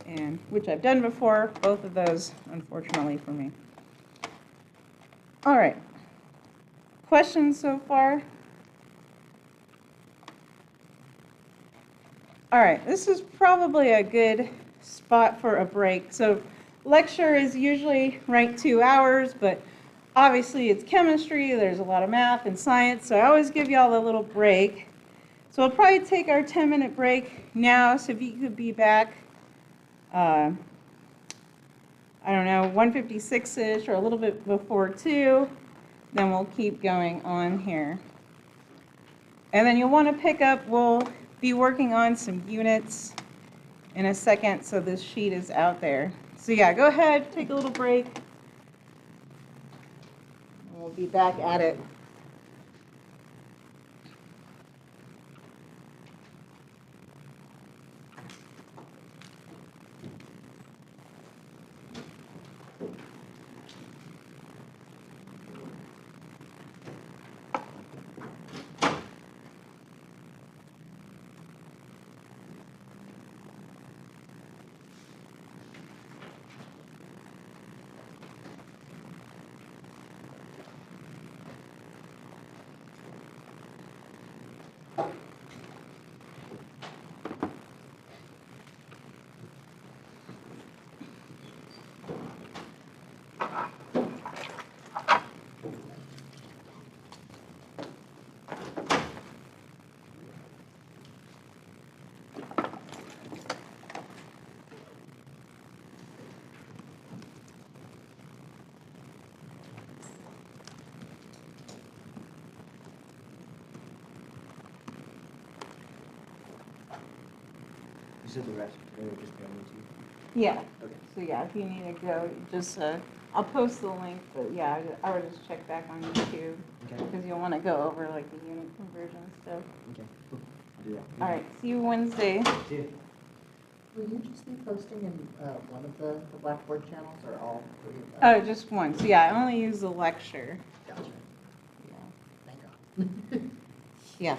and which I've done before, both of those, unfortunately for me. All right, questions so far? All right, this is probably a good spot for a break. So lecture is usually right 2 hours, but obviously it's chemistry, there's a lot of math and science, so I always give y'all a little break. So we'll probably take our 10-minute break now, so if you could be back, I don't know, 1:56-ish or a little bit before 2, then we'll keep going on here. And then you'll want to pick up, we'll be working on some units in a second, so this sheet is out there. So yeah, go ahead, take a little break. We'll be back at it. You said the rest, or just the only two? Yeah. Okay. So yeah, if you need to go, just I'll post the link, but yeah, I would just check back on YouTube Okay. because you'll want to go over like the unit conversion stuff. Okay, cool. I'll do that. All right, see you Wednesday. See you. Will you just be posting in one of the Blackboard channels or all three of them? Oh, just one. So yeah, I only use the lecture. Gotcha. Yeah. Thank God. Yeah.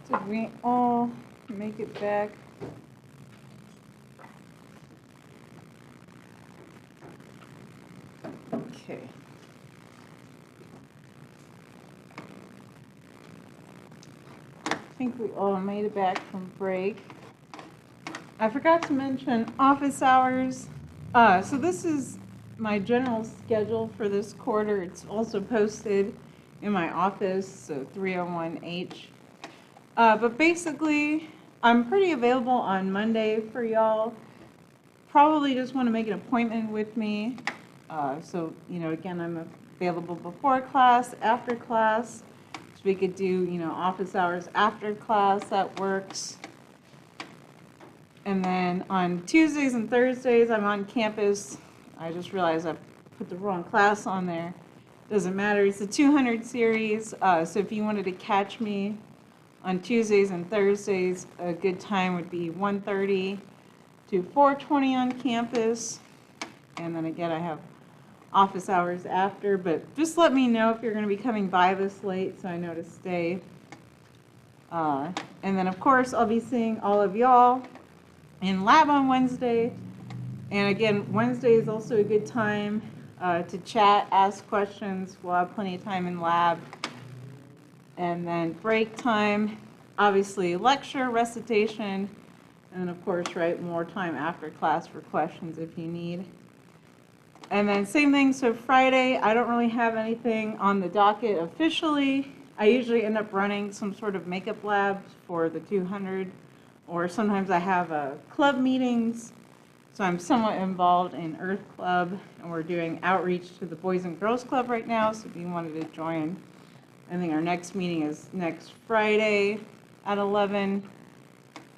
Did we all make it back? Okay. I think we all made it back from break. I forgot to mention office hours. So this is my general schedule for this quarter. It's also posted in my office, so 301H. But basically, I'm pretty available on Monday for y'all. Probably just want to make an appointment with me. So, again, I'm available before class, after class. So we could do, office hours after class, that works. And then on Tuesdays and Thursdays, I'm on campus. I just realized I put the wrong class on there. Doesn't matter, it's the 200 series. So if you wanted to catch me on Tuesdays and Thursdays, a good time would be 1:30 to 4:20 on campus. And then again, I have office hours after, but just let me know if you're going to be coming by this late so I know to stay. And then, of course, I'll be seeing all of y'all in lab on Wednesday. And again, Wednesday is also a good time to chat, ask questions. We'll have plenty of time in lab. And then break time, obviously lecture, recitation, and then of course, right, more time after class for questions if you need. And then same thing, so Friday, I don't really have anything on the docket officially. I usually end up running some sort of makeup lab for the 200, or sometimes I have club meetings. So I'm somewhat involved in Earth Club, and we're doing outreach to the Boys and Girls Club right now, so if you wanted to join, I think our next meeting is next Friday at 11.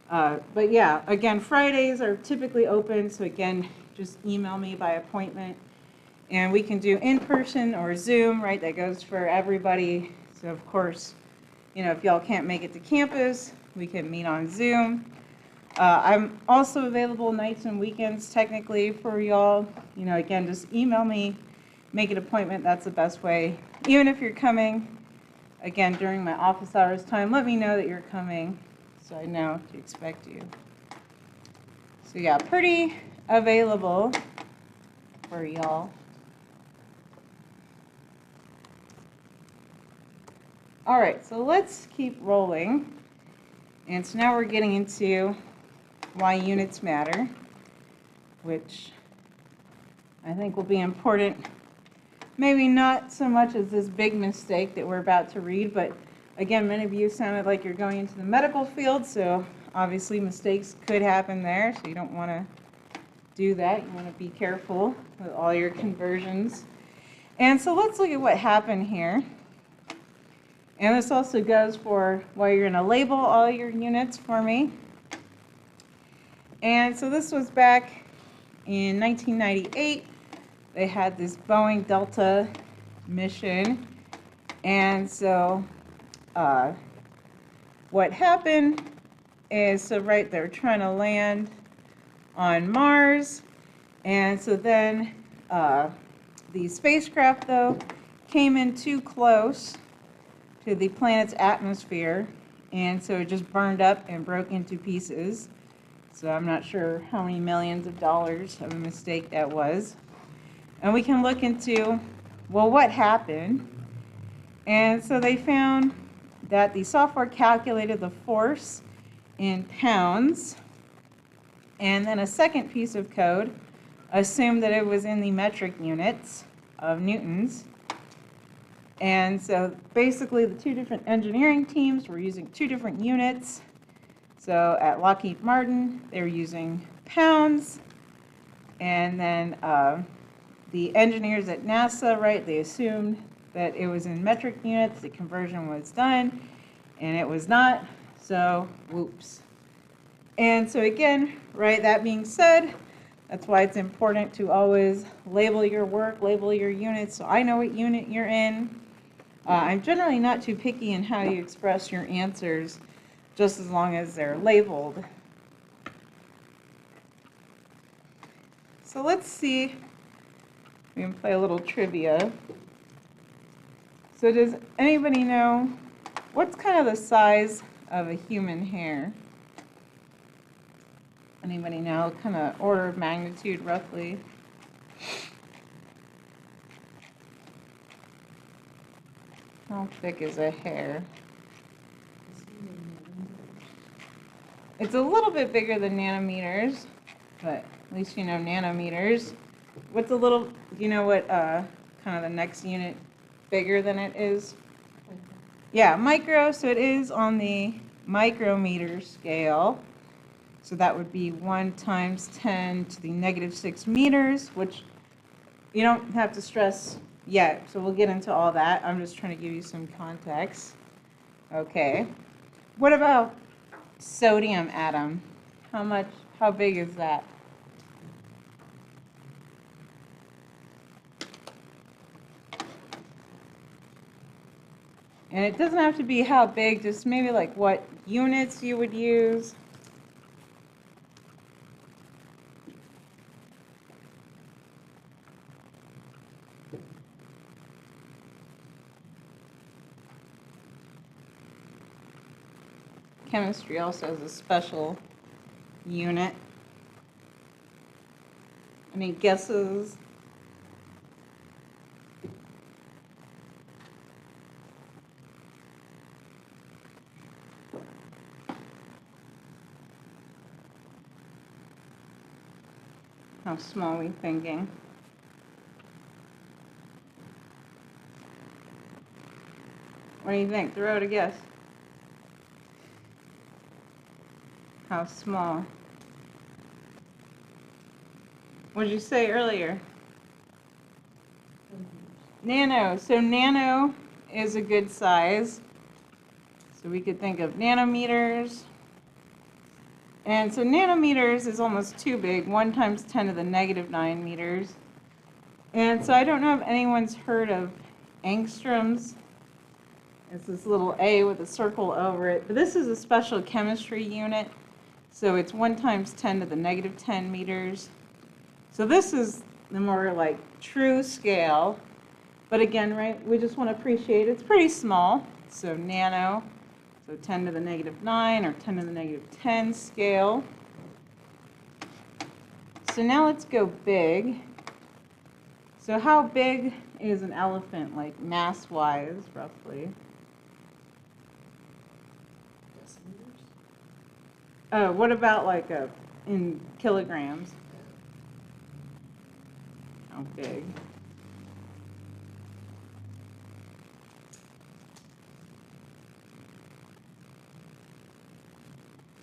But yeah, again, Fridays are typically open, so again, just email me by appointment. And we can do in-person or Zoom, right? That goes for everybody. So of course, if y'all can't make it to campus, we can meet on Zoom. I'm also available nights and weekends technically for y'all. Again, just email me, make an appointment. That's the best way. Even if you're coming, again, during my office hours time, let me know that you're coming so I know to expect you. So yeah, pretty available for y'all. All right, so let's keep rolling. And so now we're getting into why units matter, which I think will be important. Maybe not so much as this big mistake that we're about to read, but again, many of you sounded like you're going into the medical field, so obviously mistakes could happen there, so you don't want to do that. You want to be careful with all your conversions. And so let's look at what happened here. And this also goes for why you're going to label all your units for me. And so this was back in 1998. They had this Boeing Delta mission. And so what happened is, so right, they're trying to land on Mars. And so then the spacecraft, though, came in too close to the planet's atmosphere, and so it just burned up and broke into pieces. So I'm not sure how many millions of dollars of a mistake that was. And we can look into, well, what happened? And so they found that the software calculated the force in pounds, and then a second piece of code assumed that it was in the metric units of newtons. And so basically the two different engineering teams were using two different units. So at Lockheed Martin, they were using pounds. And then the engineers at NASA, right, they assumed that it was in metric units. The conversion was done, and it was not. So, whoops. And so again, right, that being said, that's why it's important to always label your work, label your units, so I know what unit you're in. I'm generally not too picky in how you express your answers, just as long as they're labeled. So let's see, we can play a little trivia. So does anybody know what's kind of the size of a human hair? Anybody know, kind of order of magnitude roughly? How thick is a hair? It's a little bit bigger than nanometers, but at least you know nanometers. What's a little, do you know what kind of the next unit bigger than it is? Yeah, micro, so it is on the micrometer scale. So that would be 1 times 10 to the negative 6 meters, which you don't have to stress yet. So we'll get into all that. I'm just trying to give you some context. Okay. What about sodium atom? How big is that? And it doesn't have to be how big, just maybe like what units you would use. Chemistry also has a special unit. Any guesses? How small are we thinking? What do you think? Throw out a guess. How small? What did you say earlier? Nano. So nano is a good size. So we could think of nanometers. And so nanometers is almost too big, 1 times 10 to the negative 9 meters. And so I don't know if anyone's heard of angstroms. It's this little A with a circle over it. But this is a special chemistry unit. So it's 1 times 10 to the negative 10 meters. So this is the more like true scale. But again, right, we just want to appreciate it's pretty small. So nano. So 10 to the negative 9 or 10 to the negative 10 scale. So now let's go big. So how big is an elephant, like mass-wise, roughly? Oh, what about like in kilograms? How big?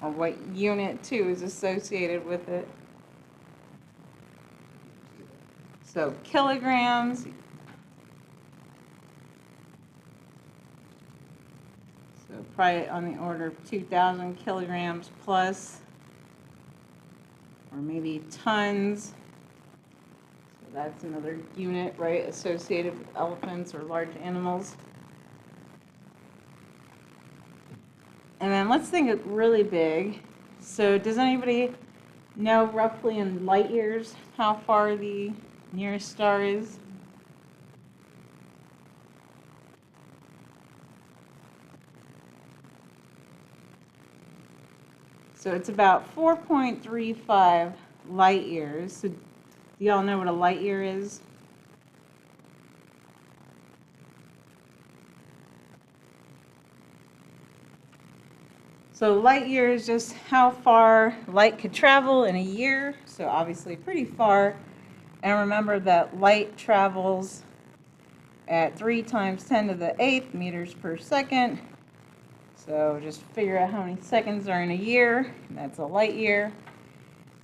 Or what unit, too, is associated with it. So kilograms. So probably on the order of 2,000 kilograms plus. Or maybe tons. So that's another unit, right, associated with elephants or large animals. And then let's think of really big. So does anybody know roughly in light years how far the nearest star is? So it's about 4.35 light years. So do y'all know what a light year is? So light year is just how far light could travel in a year. So obviously pretty far. And remember that light travels at 3 times 10 to the 8th meters per second. So just figure out how many seconds are in a year. That's a light year.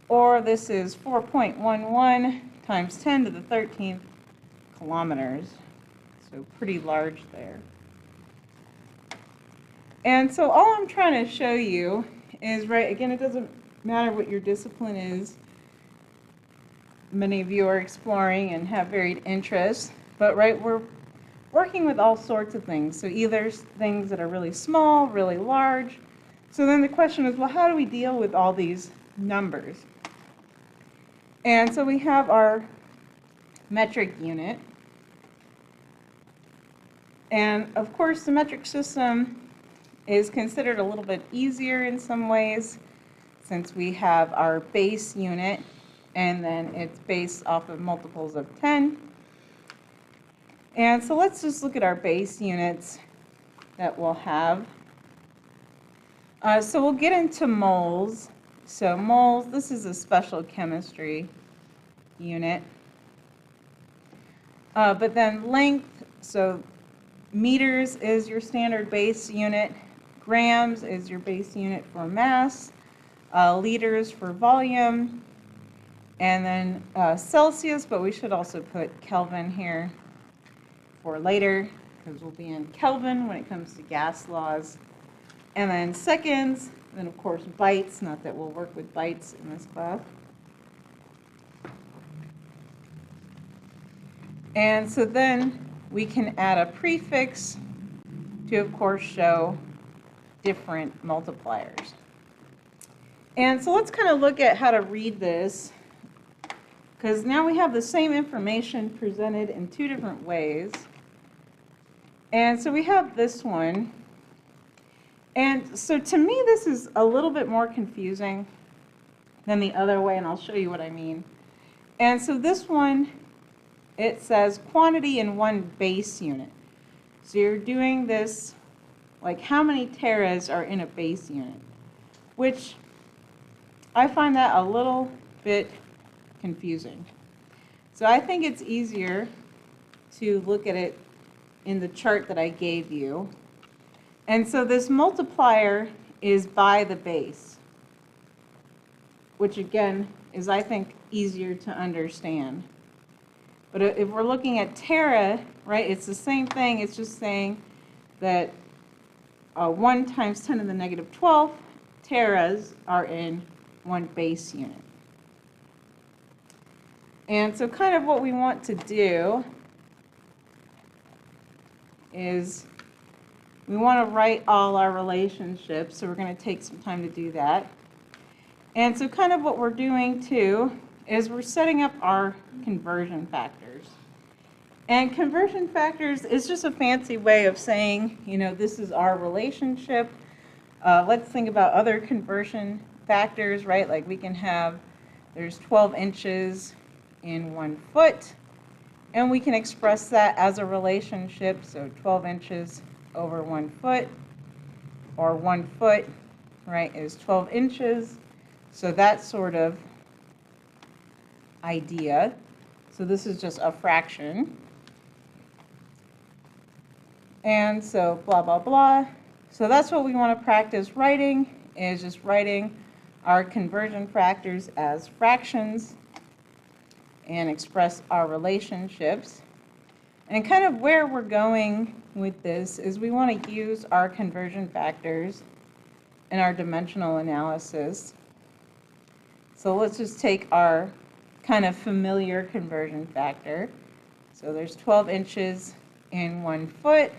Or this is 4.11 times 10 to the 13th kilometers. So pretty large there. And so all I'm trying to show you is, right, again, it doesn't matter what your discipline is. Many of you are exploring and have varied interests, but right, we're working with all sorts of things. So either things that are really small, really large. So then the question is, well, how do we deal with all these numbers? And so we have our metric unit. And of course, the metric system is considered a little bit easier in some ways since we have our base unit and then it's based off of multiples of 10. And so let's just look at our base units that we'll have. So we'll get into moles. So moles, this is a special chemistry unit. But then length, so meters is your standard base unit. Grams is your base unit for mass. Liters for volume. And then Celsius, but we should also put Kelvin here for later, because we'll be in Kelvin when it comes to gas laws. And then seconds, then of course bytes, not that we'll work with bytes in this class. And so then we can add a prefix to, of course, show different multipliers. And so let's kind of look at how to read this, because now we have the same information presented in two different ways. And so we have this one. And so to me, this is a little bit more confusing than the other way, and I'll show you what I mean. And so this one, it says quantity in one base unit. So you're doing this, like how many teras are in a base unit, which I find that a little bit confusing. So I think it's easier to look at it in the chart that I gave you. And so this multiplier is by the base, which again is, I think, easier to understand. But if we're looking at tera, right, it's the same thing. It's just saying that 1 times 10 to the negative 12 teras are in one base unit. And so kind of what we want to do is we want to write all our relationships, so we're going to take some time to do that. And so kind of what we're doing too is we're setting up our conversion factors. And conversion factors is just a fancy way of saying, you know, this is our relationship. Let's think about other conversion factors, right? Like we can have, there's 12 inches in 1 foot, and we can express that as a relationship. So 12 inches over 1 foot, or 1 foot, right, is 12 inches. So that sort of idea. So this is just a fraction. And so blah, blah, blah. So that's what we want to practice writing, is just writing our conversion factors as fractions and express our relationships. And kind of where we're going with this is we want to use our conversion factors in our dimensional analysis. So let's just take our kind of familiar conversion factor. So there's 12 inches in 1 foot.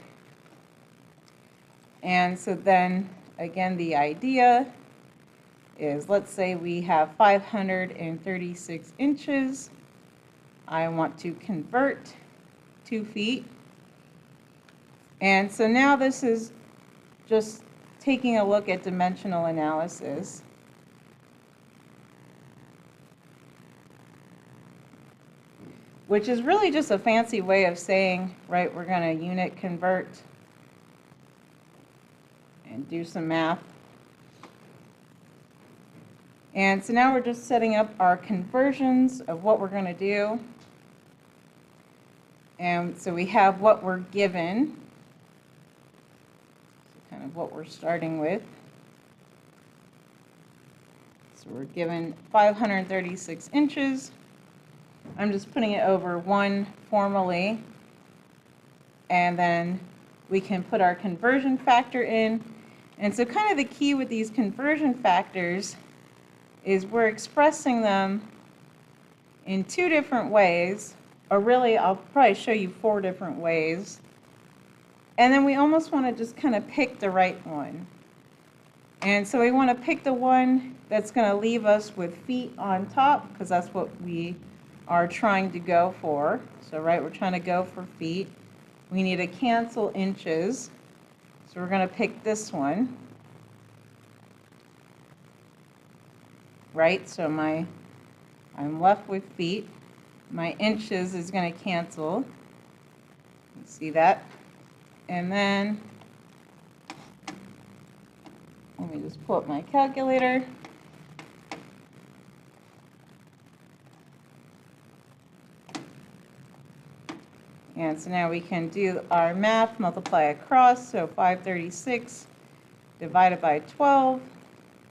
And so then, again, the idea is, let's say we have 536 inches. I want to convert 2 feet. And so now this is just taking a look at dimensional analysis. Which is really just a fancy way of saying, right, we're going to unit convert and do some math. And so now we're just setting up our conversions of what we're going to do. And so we have what we're given, so kind of what we're starting with. So we're given 536 inches. I'm just putting it over 1 formally. And then we can put our conversion factor in. And so kind of the key with these conversion factors is we're expressing them in 2 different ways, or really I'll probably show you 4 different ways. And then we almost want to just kind of pick the right one. And so we want to pick the one that's going to leave us with feet on top, because that's what we are trying to go for. So right, we're trying to go for feet. we need to cancel inches. So we're going to pick this one. Right, so I'm left with feet. My inches is going to cancel. You see that? And then, let me just pull up my calculator. And so now we can do our math, multiply across, so 536 divided by 12.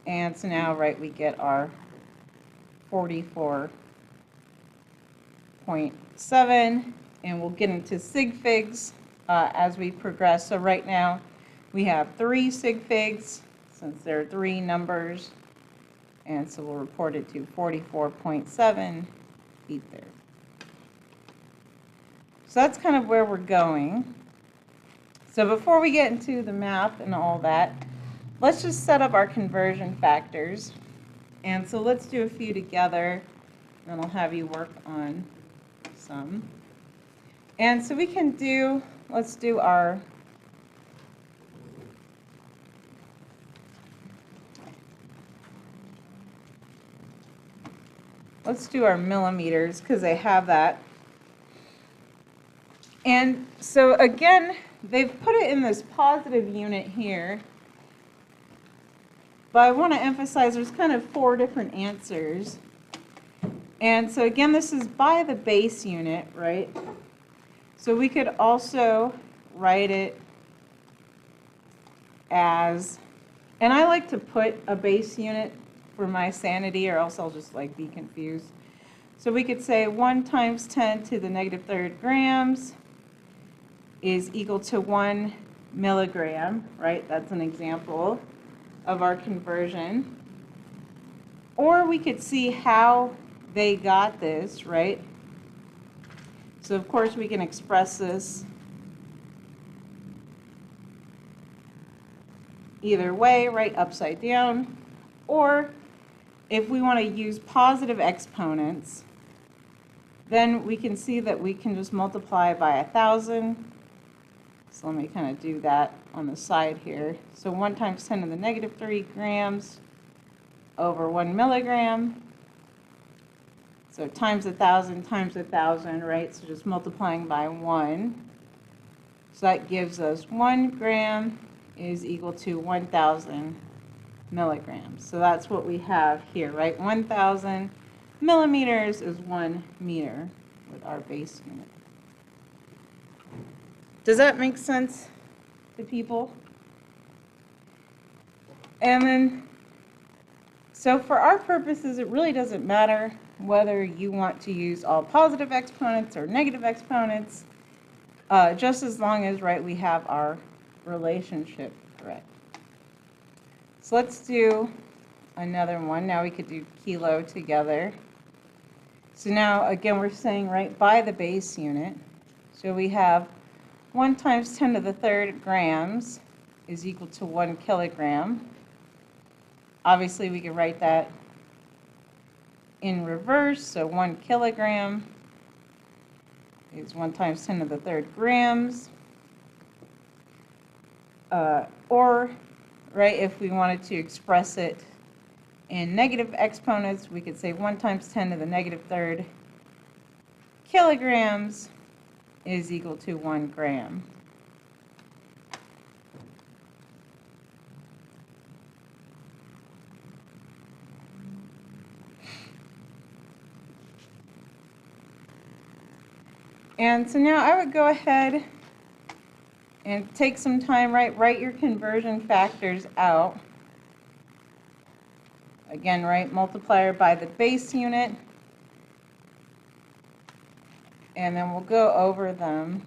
And so now, right, we get our 44.7, and we'll get into sig figs as we progress. So right now, we have 3 sig figs, since there are 3 numbers, and so we'll report it to 44.7 feet there. So that's kind of where we're going. So before we get into the math and all that, let's just set up our conversion factors. And so let's do a few together, and I'll have you work on some. And so we can do, let's do our millimeters, because they have that. And so again, they've put it in this positive unit here. But I want to emphasize there's kind of 4 different answers. And so again, this is by the base unit, right? So we could also write it as, and I like to put a base unit for my sanity, or else I'll just like be confused. So we could say 1 times 10 to the negative 3rd grams is equal to 1 milligram, right? That's an example of our conversion. Or we could see how they got this, right? So of course we can express this either way, right, upside down. Or if we want to use positive exponents, then we can see that we can just multiply by 1,000. So let me kind of do that on the side here. So 1 times 10 to the negative 3 grams over 1 milligram. So times 1,000, right? So just multiplying by 1. So that gives us 1 gram is equal to 1,000 milligrams. So that's what we have here, right? 1,000 millimeters is 1 meter with our base unit. Does that make sense to people? And then, so for our purposes, it really doesn't matter whether you want to use all positive exponents or negative exponents, just as long as, right, we have our relationship correct. So let's do another one. Now we could do kilo together. So now, again, we're saying, right, by the base unit. So we have 1 times 10 to the 3rd grams is equal to 1 kilogram. Obviously, we can write that in reverse. So 1 kilogram is 1 times 10 to the 3rd grams. Or, right, if we wanted to express it in negative exponents, we could say 1 times 10 to the negative 3rd kilograms is equal to 1 gram. And so now I would go ahead and take some time, write your conversion factors out. Again, right, multiplier by the base unit. And then we'll go over them.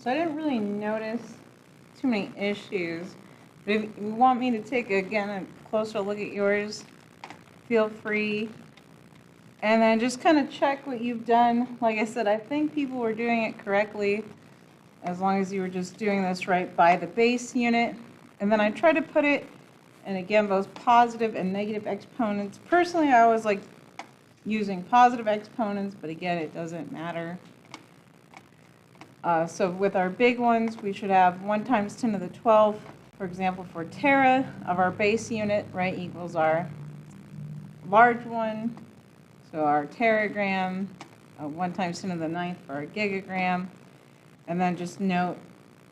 So I didn't really notice too many issues. But if you want me to take, again, a closer look at yours, feel free. And then just kind of check what you've done. Like I said, I think people were doing it correctly as long as you were just doing this right by the base unit. And then I try to put it, and again, both positive and negative exponents. Personally, I always like using positive exponents, but again, it doesn't matter. So with our big ones, we should have 1 times 10 to the 12, for example, for tera of our base unit, right, equals our large one. So our teragram, 1 times 10 to the 9th for our gigagram. And then just note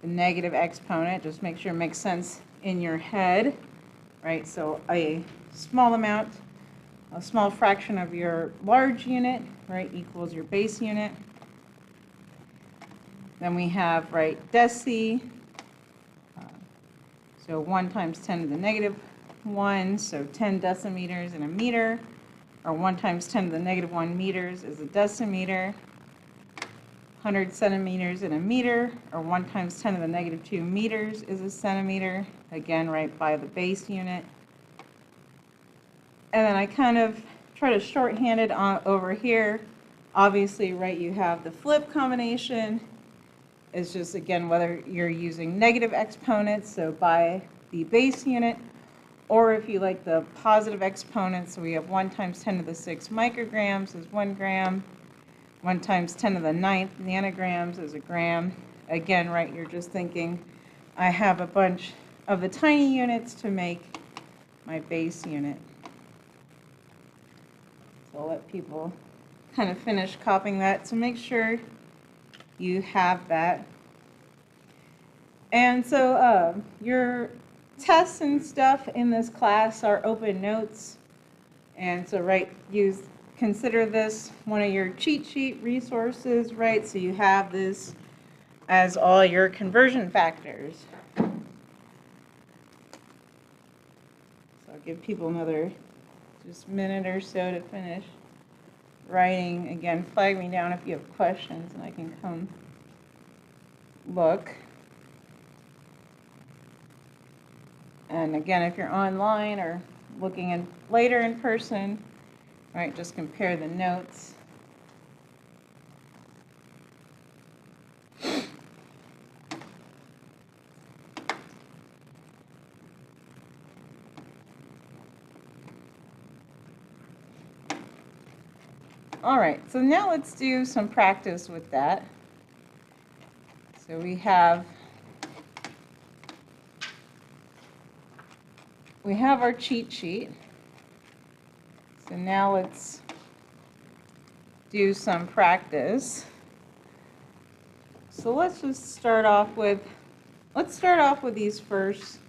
the negative exponent, just make sure it makes sense in your head, right? So a small amount, a small fraction of your large unit, right, equals your base unit. Then we have, right, deci, so 1 times 10 to the negative 1, so 10 decimeters in a meter, or 1 times 10 to the negative 1 meters is a decimeter. 100 centimeters in a meter, or 1 times 10 to the negative 2 meters is a centimeter, again, right by the base unit. And then I kind of try to shorthand it on over here. Obviously, right, you have the flip combination. It's just, again, whether you're using negative exponents, so by the base unit, or if you like the positive exponents, so we have 1 times 10 to the 6 micrograms is 1 gram, 1 times 10 to the 9th nanograms is a gram. Again, right, you're just thinking, I have a bunch of the tiny units to make my base unit. So I'll let people kind of finish copying that. So make sure you have that. And so your tests and stuff in this class are open notes. And so, right, consider this one of your cheat sheet resources, right? So you have this as all your conversion factors. So I'll give people another just minute or so to finish writing. Again, flag me down if you have questions and I can come look. And again, if you're online or looking in later in person, right, just compare the notes. All right, so now let's do some practice with that. So we have our cheat sheet. So now let's do some practice. So let's just start off with, these first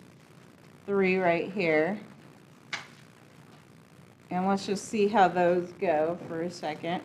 3 right here. And let's just see how those go for a second.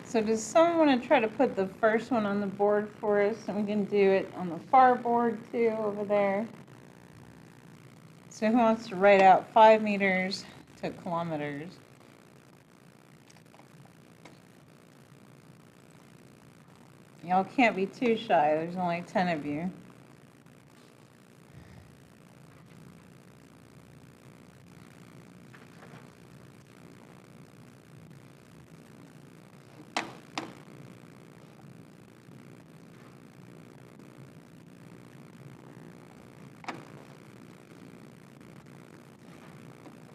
So does someone want to try to put the first one on the board for us? And we can do it on the far board too, over there. So who wants to write out 5 meters to kilometers? Y'all can't be too shy. There's only 10 of you.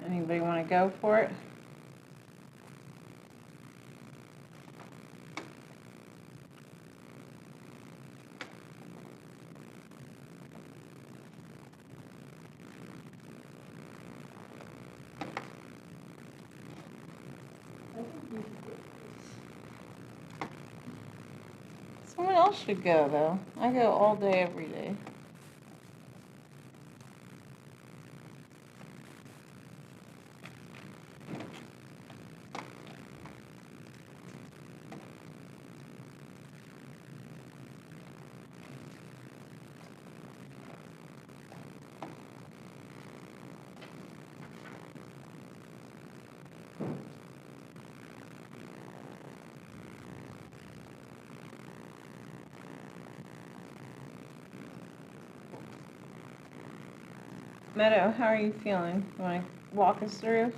Anybody want to go for it? Someone else should go, though. I go all day, every day. Meadow, how are you feeling? You want to walk us through?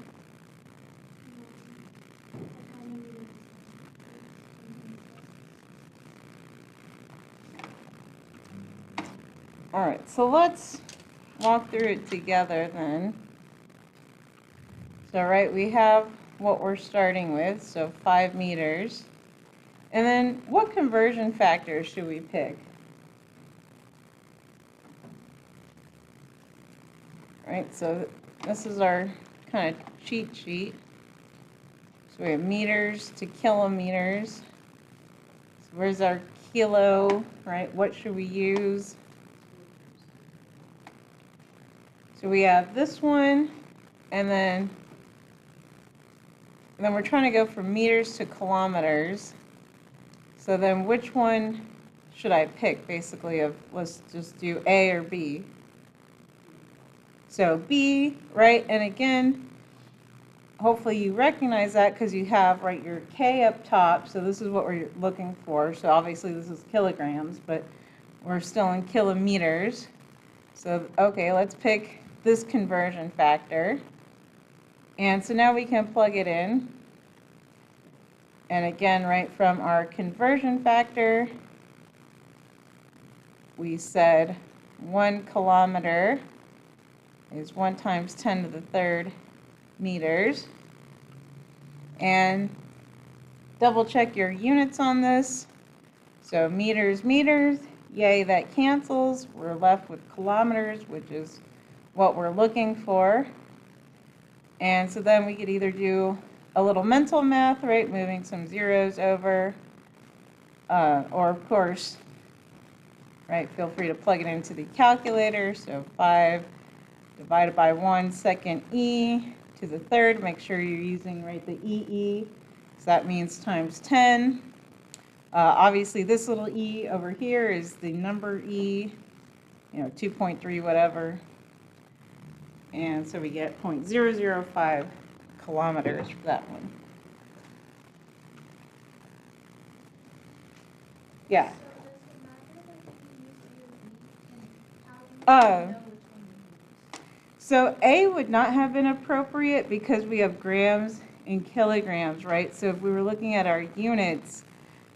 All right, so let's walk through it together then. So, right, we have what we're starting with, so 5 meters. And then what conversion factor should we pick? Right, so this is our kind of cheat sheet. So we have meters to kilometers. So where's our kilo, right? What should we use? So we have this one, and then we're trying to go from meters to kilometers. So then which one should I pick, basically, of let's just do A or B? So B, right, and again, hopefully you recognize that because you have, right, your K up top, so this is what we're looking for. So obviously this is kilograms, but we're still in kilometers. So, okay, let's pick this conversion factor. And so now we can plug it in. And again, right from our conversion factor, we said 1 kilometer is 1 times 10 to the third meters. And double check your units on this. So meters, meters, yay, that cancels. We're left with kilometers, which is what we're looking for. And so then we could either do a little mental math, right, moving some zeros over, or of course, right, feel free to plug it into the calculator. So 5 divided by 1 second e to the third. Make sure you're using, right, the EE. So that means times 10. Obviously, this little e over here is the number e, 2.3 whatever. And so we get 0.005 kilometers for that one. Yeah. So A would not have been appropriate because we have grams and kilograms, right? So if we were looking at our units,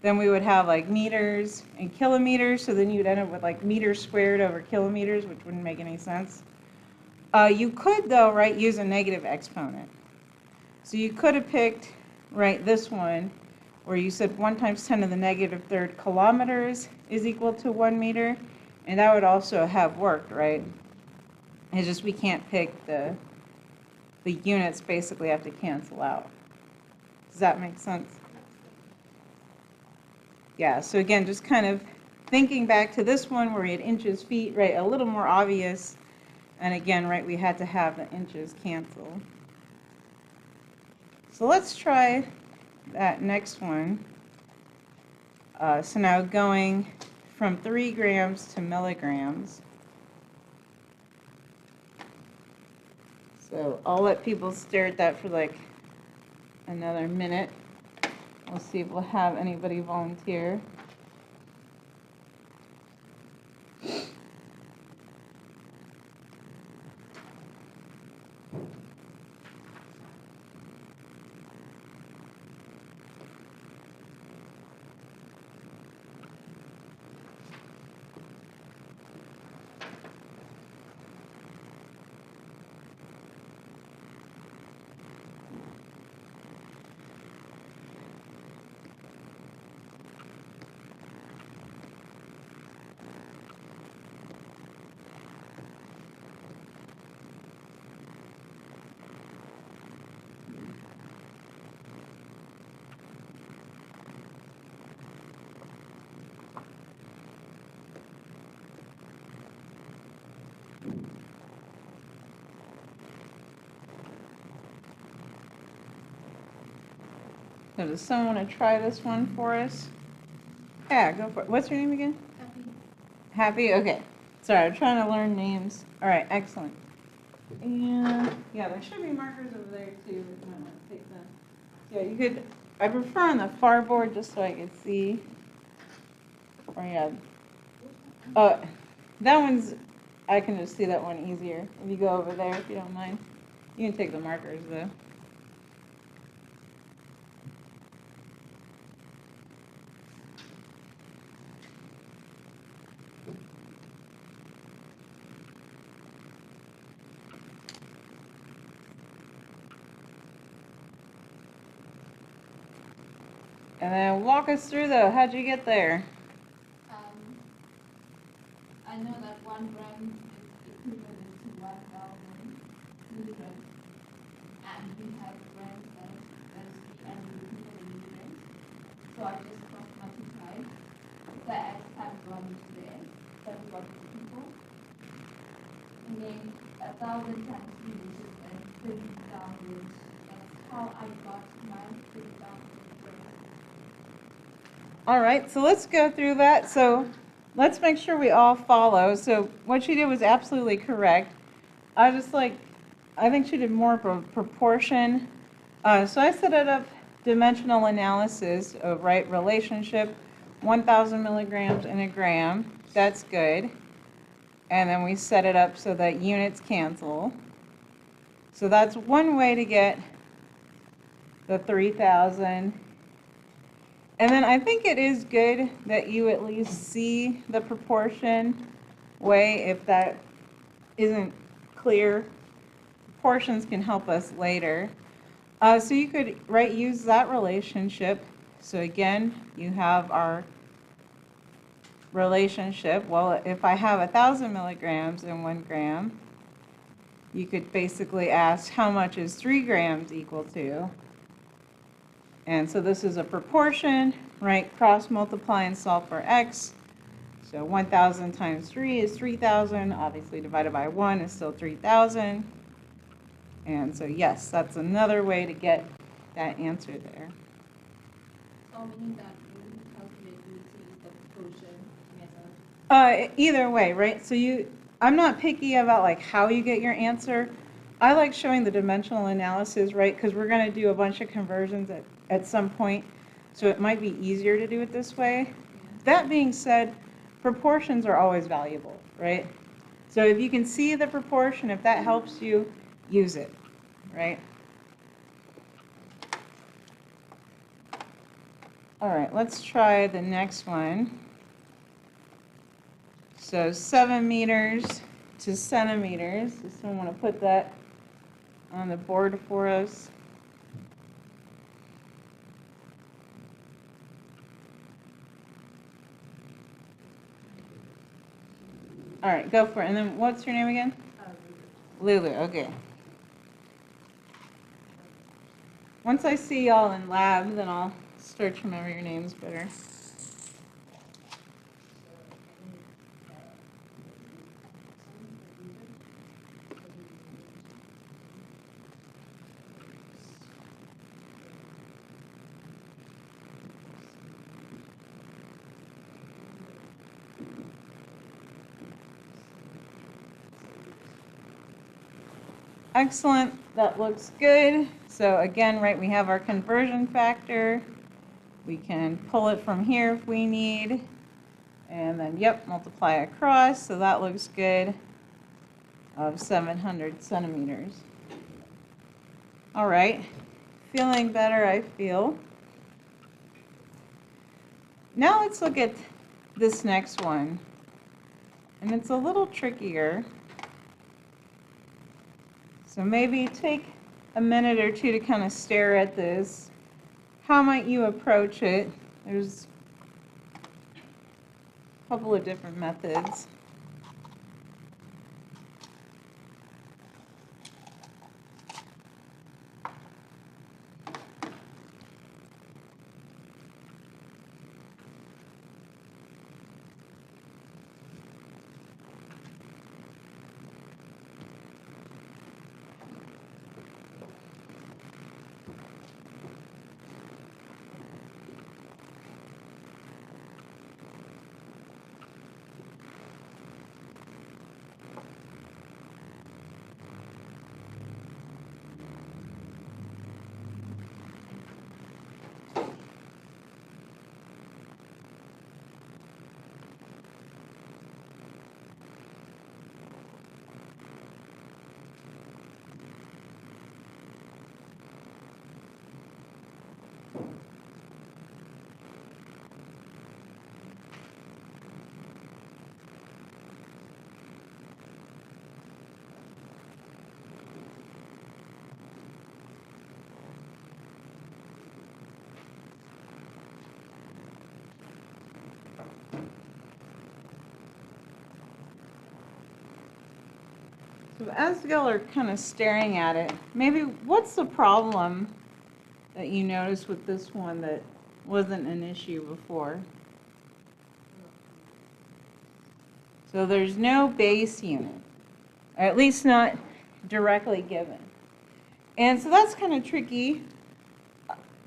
then we would have like meters and kilometers. So then you'd end up with like meters squared over kilometers, which wouldn't make any sense. You could, though, right, use a negative exponent. So you could have picked, right, this one, where you said 1 times 10 to the negative third kilometers is equal to 1 meter, and that would also have worked, right? It's just we can't pick the units basically have to cancel out. Does that make sense? Yeah, so again, just kind of thinking back to this one where we had inches, feet, right, a little more obvious. And again, right, we had to have the inches cancel. So let's try that next one. So now going from 3 grams to milligrams. So I'll let people stare at that for like another minute. We'll see if we'll have anybody volunteer. So does someone want to try this one for us? Yeah, go for it. What's your name again? Happy? Happy? Okay. Sorry, I'm trying to learn names. All right, excellent. And yeah, there should be markers over there too. If you might want to take them. Yeah, you could, I prefer on the far board just so I could see. Or yeah. That one's, I can just see that one easier. If you go over there, if you don't mind. You can take the markers though. And then walk us through though, how'd you get there? I know that 1 gram is equivalent to 1,000 milligrams, and we have grams as the and repeated milligrams. So I just cross multiplied the x times 1 into the x, that is what it's equal. And then 1,000 times 3, which is 30,000. That's how I got my 30,000 grams. All right, so let's go through that. So let's make sure we all follow. So what she did was absolutely correct. I think she did more of a proportion. So I set it up dimensional analysis of right relationship, 1,000 milligrams in a gram. That's good. And then we set it up so that units cancel. So that's one way to get the 3,000. And then I think it is good that you at least see the proportion way if that isn't clear. Proportions can help us later. So you could use that relationship. So again, you have our relationship. Well, if I have 1,000 milligrams in 1 gram, you could basically ask how much is 3 grams equal to? And so this is a proportion, right? Cross multiply and solve for x. So 1,000 times 3 is 3,000. Obviously divided by 1 is still 3,000. And so yes, that's another way to get that answer there. So meaning that when we calculate, we use the proportion method. Either way, right? So I'm not picky about like how you get your answer. I like showing the dimensional analysis, right? Because we're going to do a bunch of conversions at some point. So it might be easier to do it this way. That being said, proportions are always valuable, right? So if you can see the proportion, if that helps you, use it, right? All right, let's try the next one. So 7 meters to centimeters. Just want to put that on the board for us. All right, go for it. And then what's your name again? Lulu, okay. Once I see y'all in lab, then I'll start to remember your names better. Excellent, that looks good. So again, right, we have our conversion factor. We can pull it from here if we need. And then, yep, multiply across, so that looks good, of 700 centimeters. All right, feeling better, I feel. Now let's look at this next one. And it's a little trickier. So maybe take a minute or two to kind of stare at this. How might you approach it? There's a couple of different methods. So as y'all are kind of staring at it, maybe what's the problem that you noticed with this one that wasn't an issue before? So there's no base unit, or at least not directly given. And so that's kind of tricky.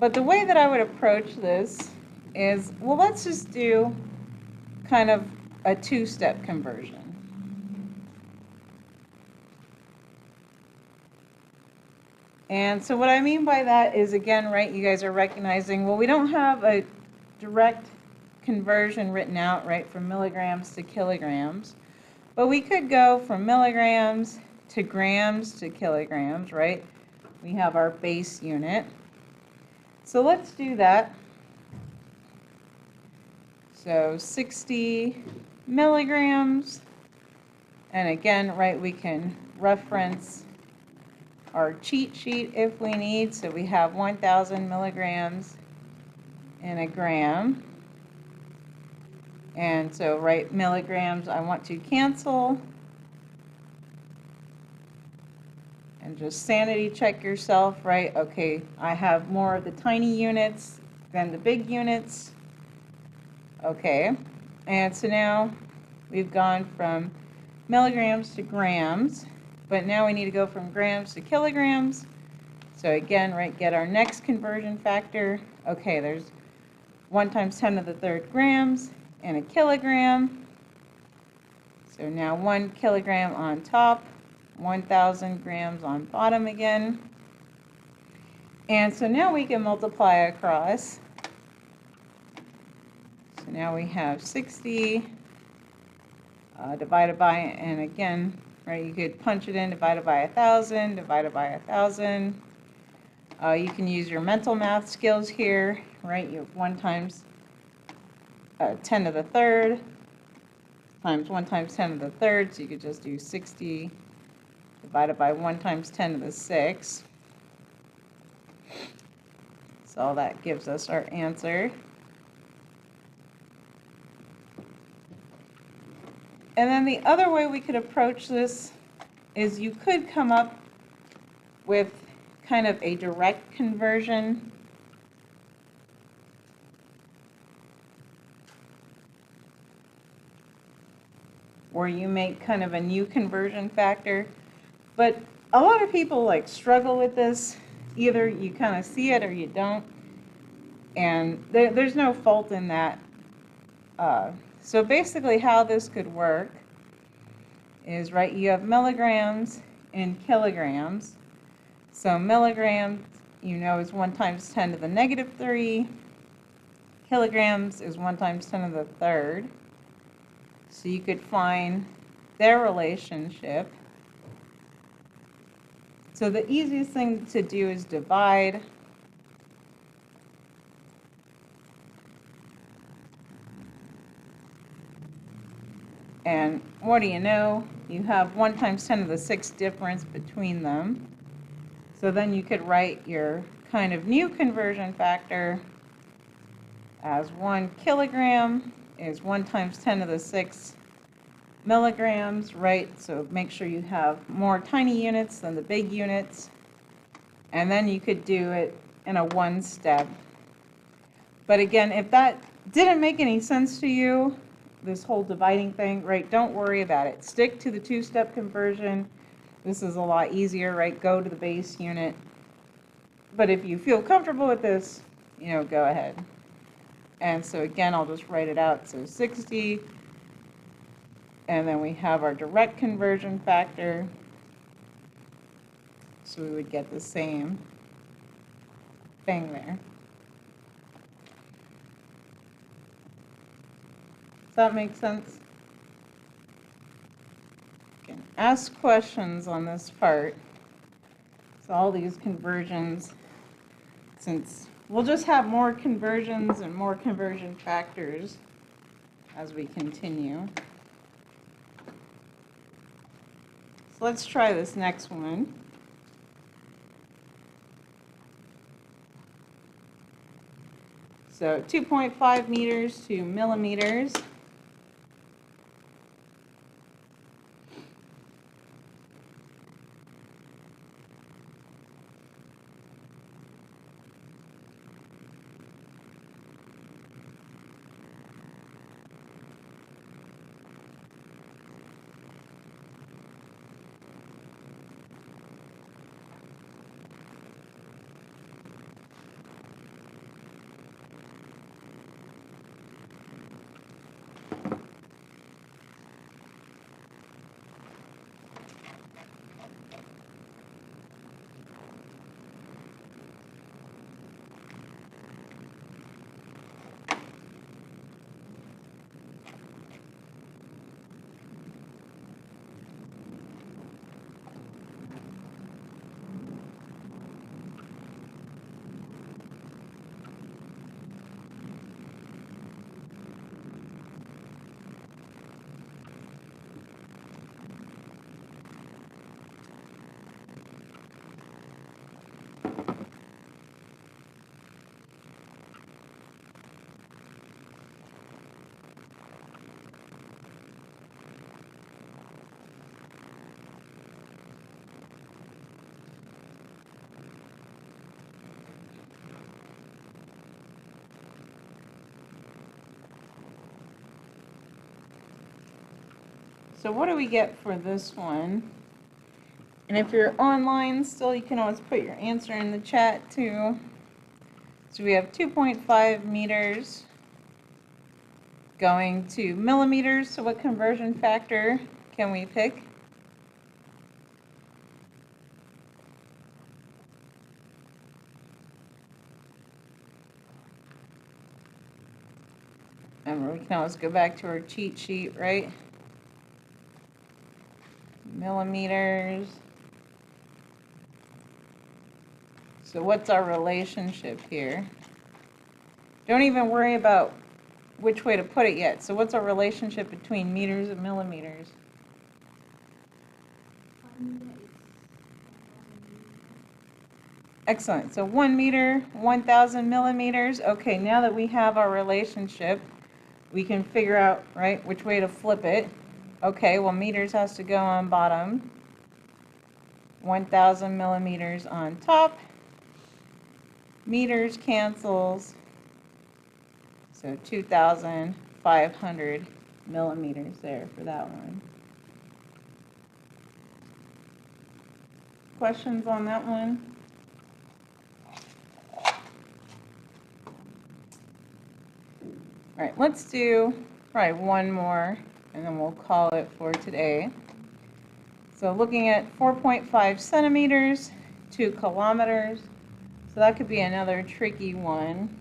But the way that I would approach this is, well, let's just do kind of a two-step conversion. And so what I mean by that is, again, right, you guys are recognizing, well, we don't have a direct conversion written out, right, from milligrams to kilograms. But we could go from milligrams to grams to kilograms, right? We have our base unit. So let's do that. So 60 milligrams. And again, right, we can reference our cheat sheet if we need. So we have 1,000 milligrams in a gram. And so, right, milligrams, I want to cancel. And just sanity check yourself, right? Okay, I have more of the tiny units than the big units. Okay, and so now we've gone from milligrams to grams, but now we need to go from grams to kilograms. So again, right, get our next conversion factor. Okay, there's 1 times 10 to the third grams in a kilogram. So now 1 kilogram on top, 1,000 grams on bottom again. And so now we can multiply across. So now we have 60 divided by, and again, right, you could punch it in, divided by 1,000, divided by 1,000. You can use your mental math skills here, right? You have 1 times 10 to the third times 1 times 10 to the third, so you could just do 60 divided by 1 times 10 to the 6. So that gives us our answer. And then the other way we could approach this is you could come up with kind of a direct conversion. Where you make kind of a new conversion factor. But a lot of people like struggle with this. Either you kind of see it or you don't. And there's no fault in that. So basically how this could work is, right, you have milligrams in kilograms. So milligrams, you know, is 1 times 10 to the negative 3. Kilograms is 1 times 10 to the third. So you could find their relationship. So the easiest thing to do is divide. And what do you know? You have 1 times 10 to the 6th difference between them. So then you could write your kind of new conversion factor as 1 kilogram is 1 times 10 to the 6th milligrams, right? So make sure you have more tiny units than the big units. And then you could do it in a 1-step. But again, if that didn't make any sense to you, this whole dividing thing, right, don't worry about it. Stick to the 2-step conversion. This is a lot easier, right? Go to the base unit. But if you feel comfortable with this, you know, go ahead. And so again, I'll just write it out. So 60, and then we have our direct conversion factor. So we would get the same thing there. Does that make sense? You can ask questions on this part. So all these conversions, since we'll just have more conversions and more conversion factors as we continue. So let's try this next one. So 2.5 meters to millimeters. So what do we get for this one? And if you're online still, you can always put your answer in the chat too. So we have 2.5 meters going to millimeters. So what conversion factor can we pick? And we can always go back to our cheat sheet, right? Millimeters. So what's our relationship here? Don't even worry about which way to put it yet. So what's our relationship between meters and millimeters? Excellent. So 1 meter, 1,000 millimeters. Okay, now that we have our relationship, we can figure out, right, which way to flip it. Okay, well, meters has to go on bottom. 1,000 millimeters on top. Meters cancels. So 2,500 millimeters there for that one. Questions on that one? All right, let's do probably one more, and then we'll call it for today. So looking at 4.5 centimeters, 2 kilometers. So that could be another tricky one.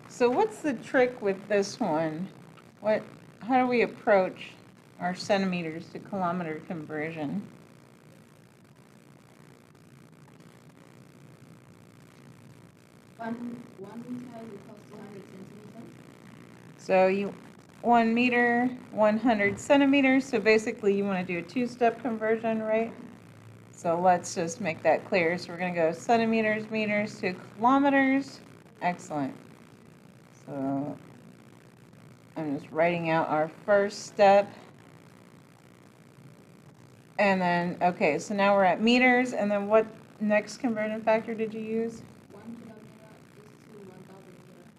So what's the trick with this one? How do we approach our centimeters to kilometer conversion? One meter equals 200 centimeters. So 1 meter, 100 centimeters. So basically you want to do a two-step conversion, right? So let's just make that clear. So we're going to go centimeters, meters to kilometers. Excellent. So I'm just writing out our first step. And then, okay, so now we're at meters. And then what next conversion factor did you use? 1 kilometer is to 1,000 meters.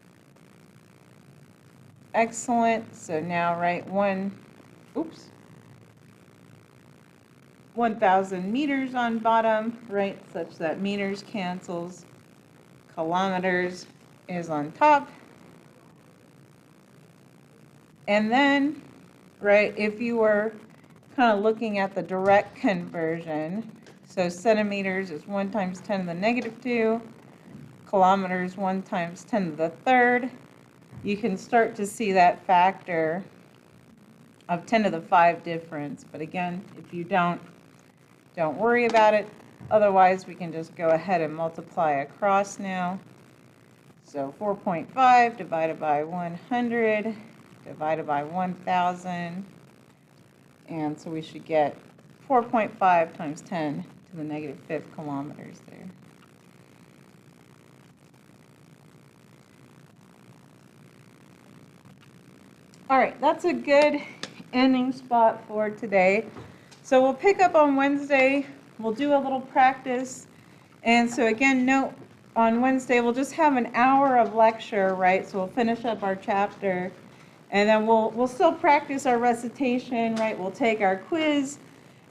Excellent. So now write 1,000 meters on bottom, right, such that meters cancels. Kilometers is on top. And then, right, if you were kind of looking at the direct conversion, so centimeters is 1 times 10 to the negative 2, kilometers 1 times 10 to the third. You can start to see that factor of 10 to the 5 difference. But again, if you don't worry about it. Otherwise, we can just go ahead and multiply across now. So 4.5 divided by 100 divided by 1,000. And so we should get 4.5 times 10 to the negative 5th kilometers there. All right, that's a good ending spot for today. So we'll pick up on Wednesday. We'll do a little practice. And so again, note on Wednesday, we'll just have an hour of lecture, right? So we'll finish up our chapter. And then we'll still practice our recitation, right? We'll take our quiz.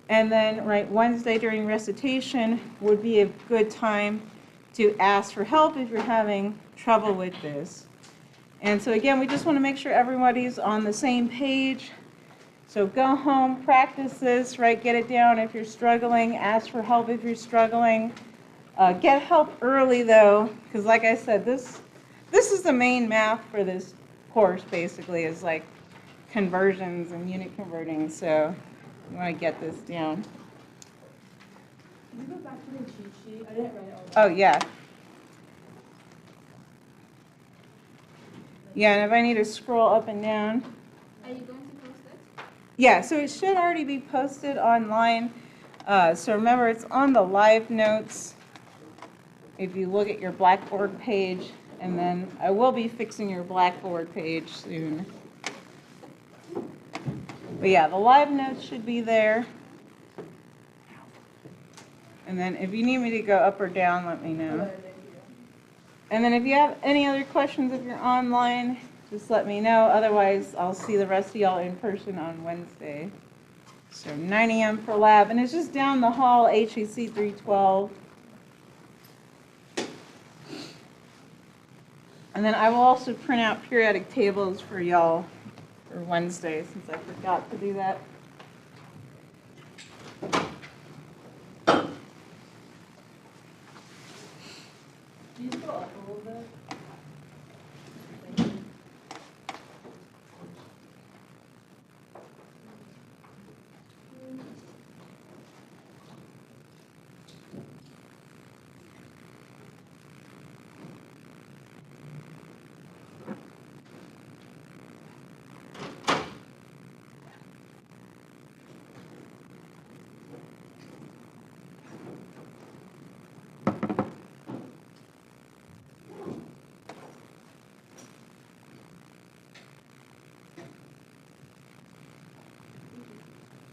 And then, right, Wednesday during recitation would be a good time to ask for help if you're having trouble with this. And so again, we just want to make sure everybody's on the same page. So go home, practice this, right? Get it down if you're struggling. Ask for help if you're struggling. Get help early though, because like I said, this is the main math for this course basically, is like conversions and unit converting. So you want to get this down. Can you go back to the cheat sheet? I didn't write it all down. Oh yeah. Yeah, and if I need to scroll up and down. Are you going to post it? Yeah, so it should already be posted online. So remember, it's on the live notes. If you look at your Blackboard page, and then I will be fixing your Blackboard page soon. But yeah, the live notes should be there. And then if you need me to go up or down, let me know. And then if you have any other questions, if you're online, just let me know. Otherwise, I'll see the rest of y'all in person on Wednesday. So 9 a.m. for lab. And it's just down the hall, HEC 312. And then I will also print out periodic tables for y'all for Wednesday, since I forgot to do that. Can you scroll up a little bit?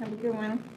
Have a good one.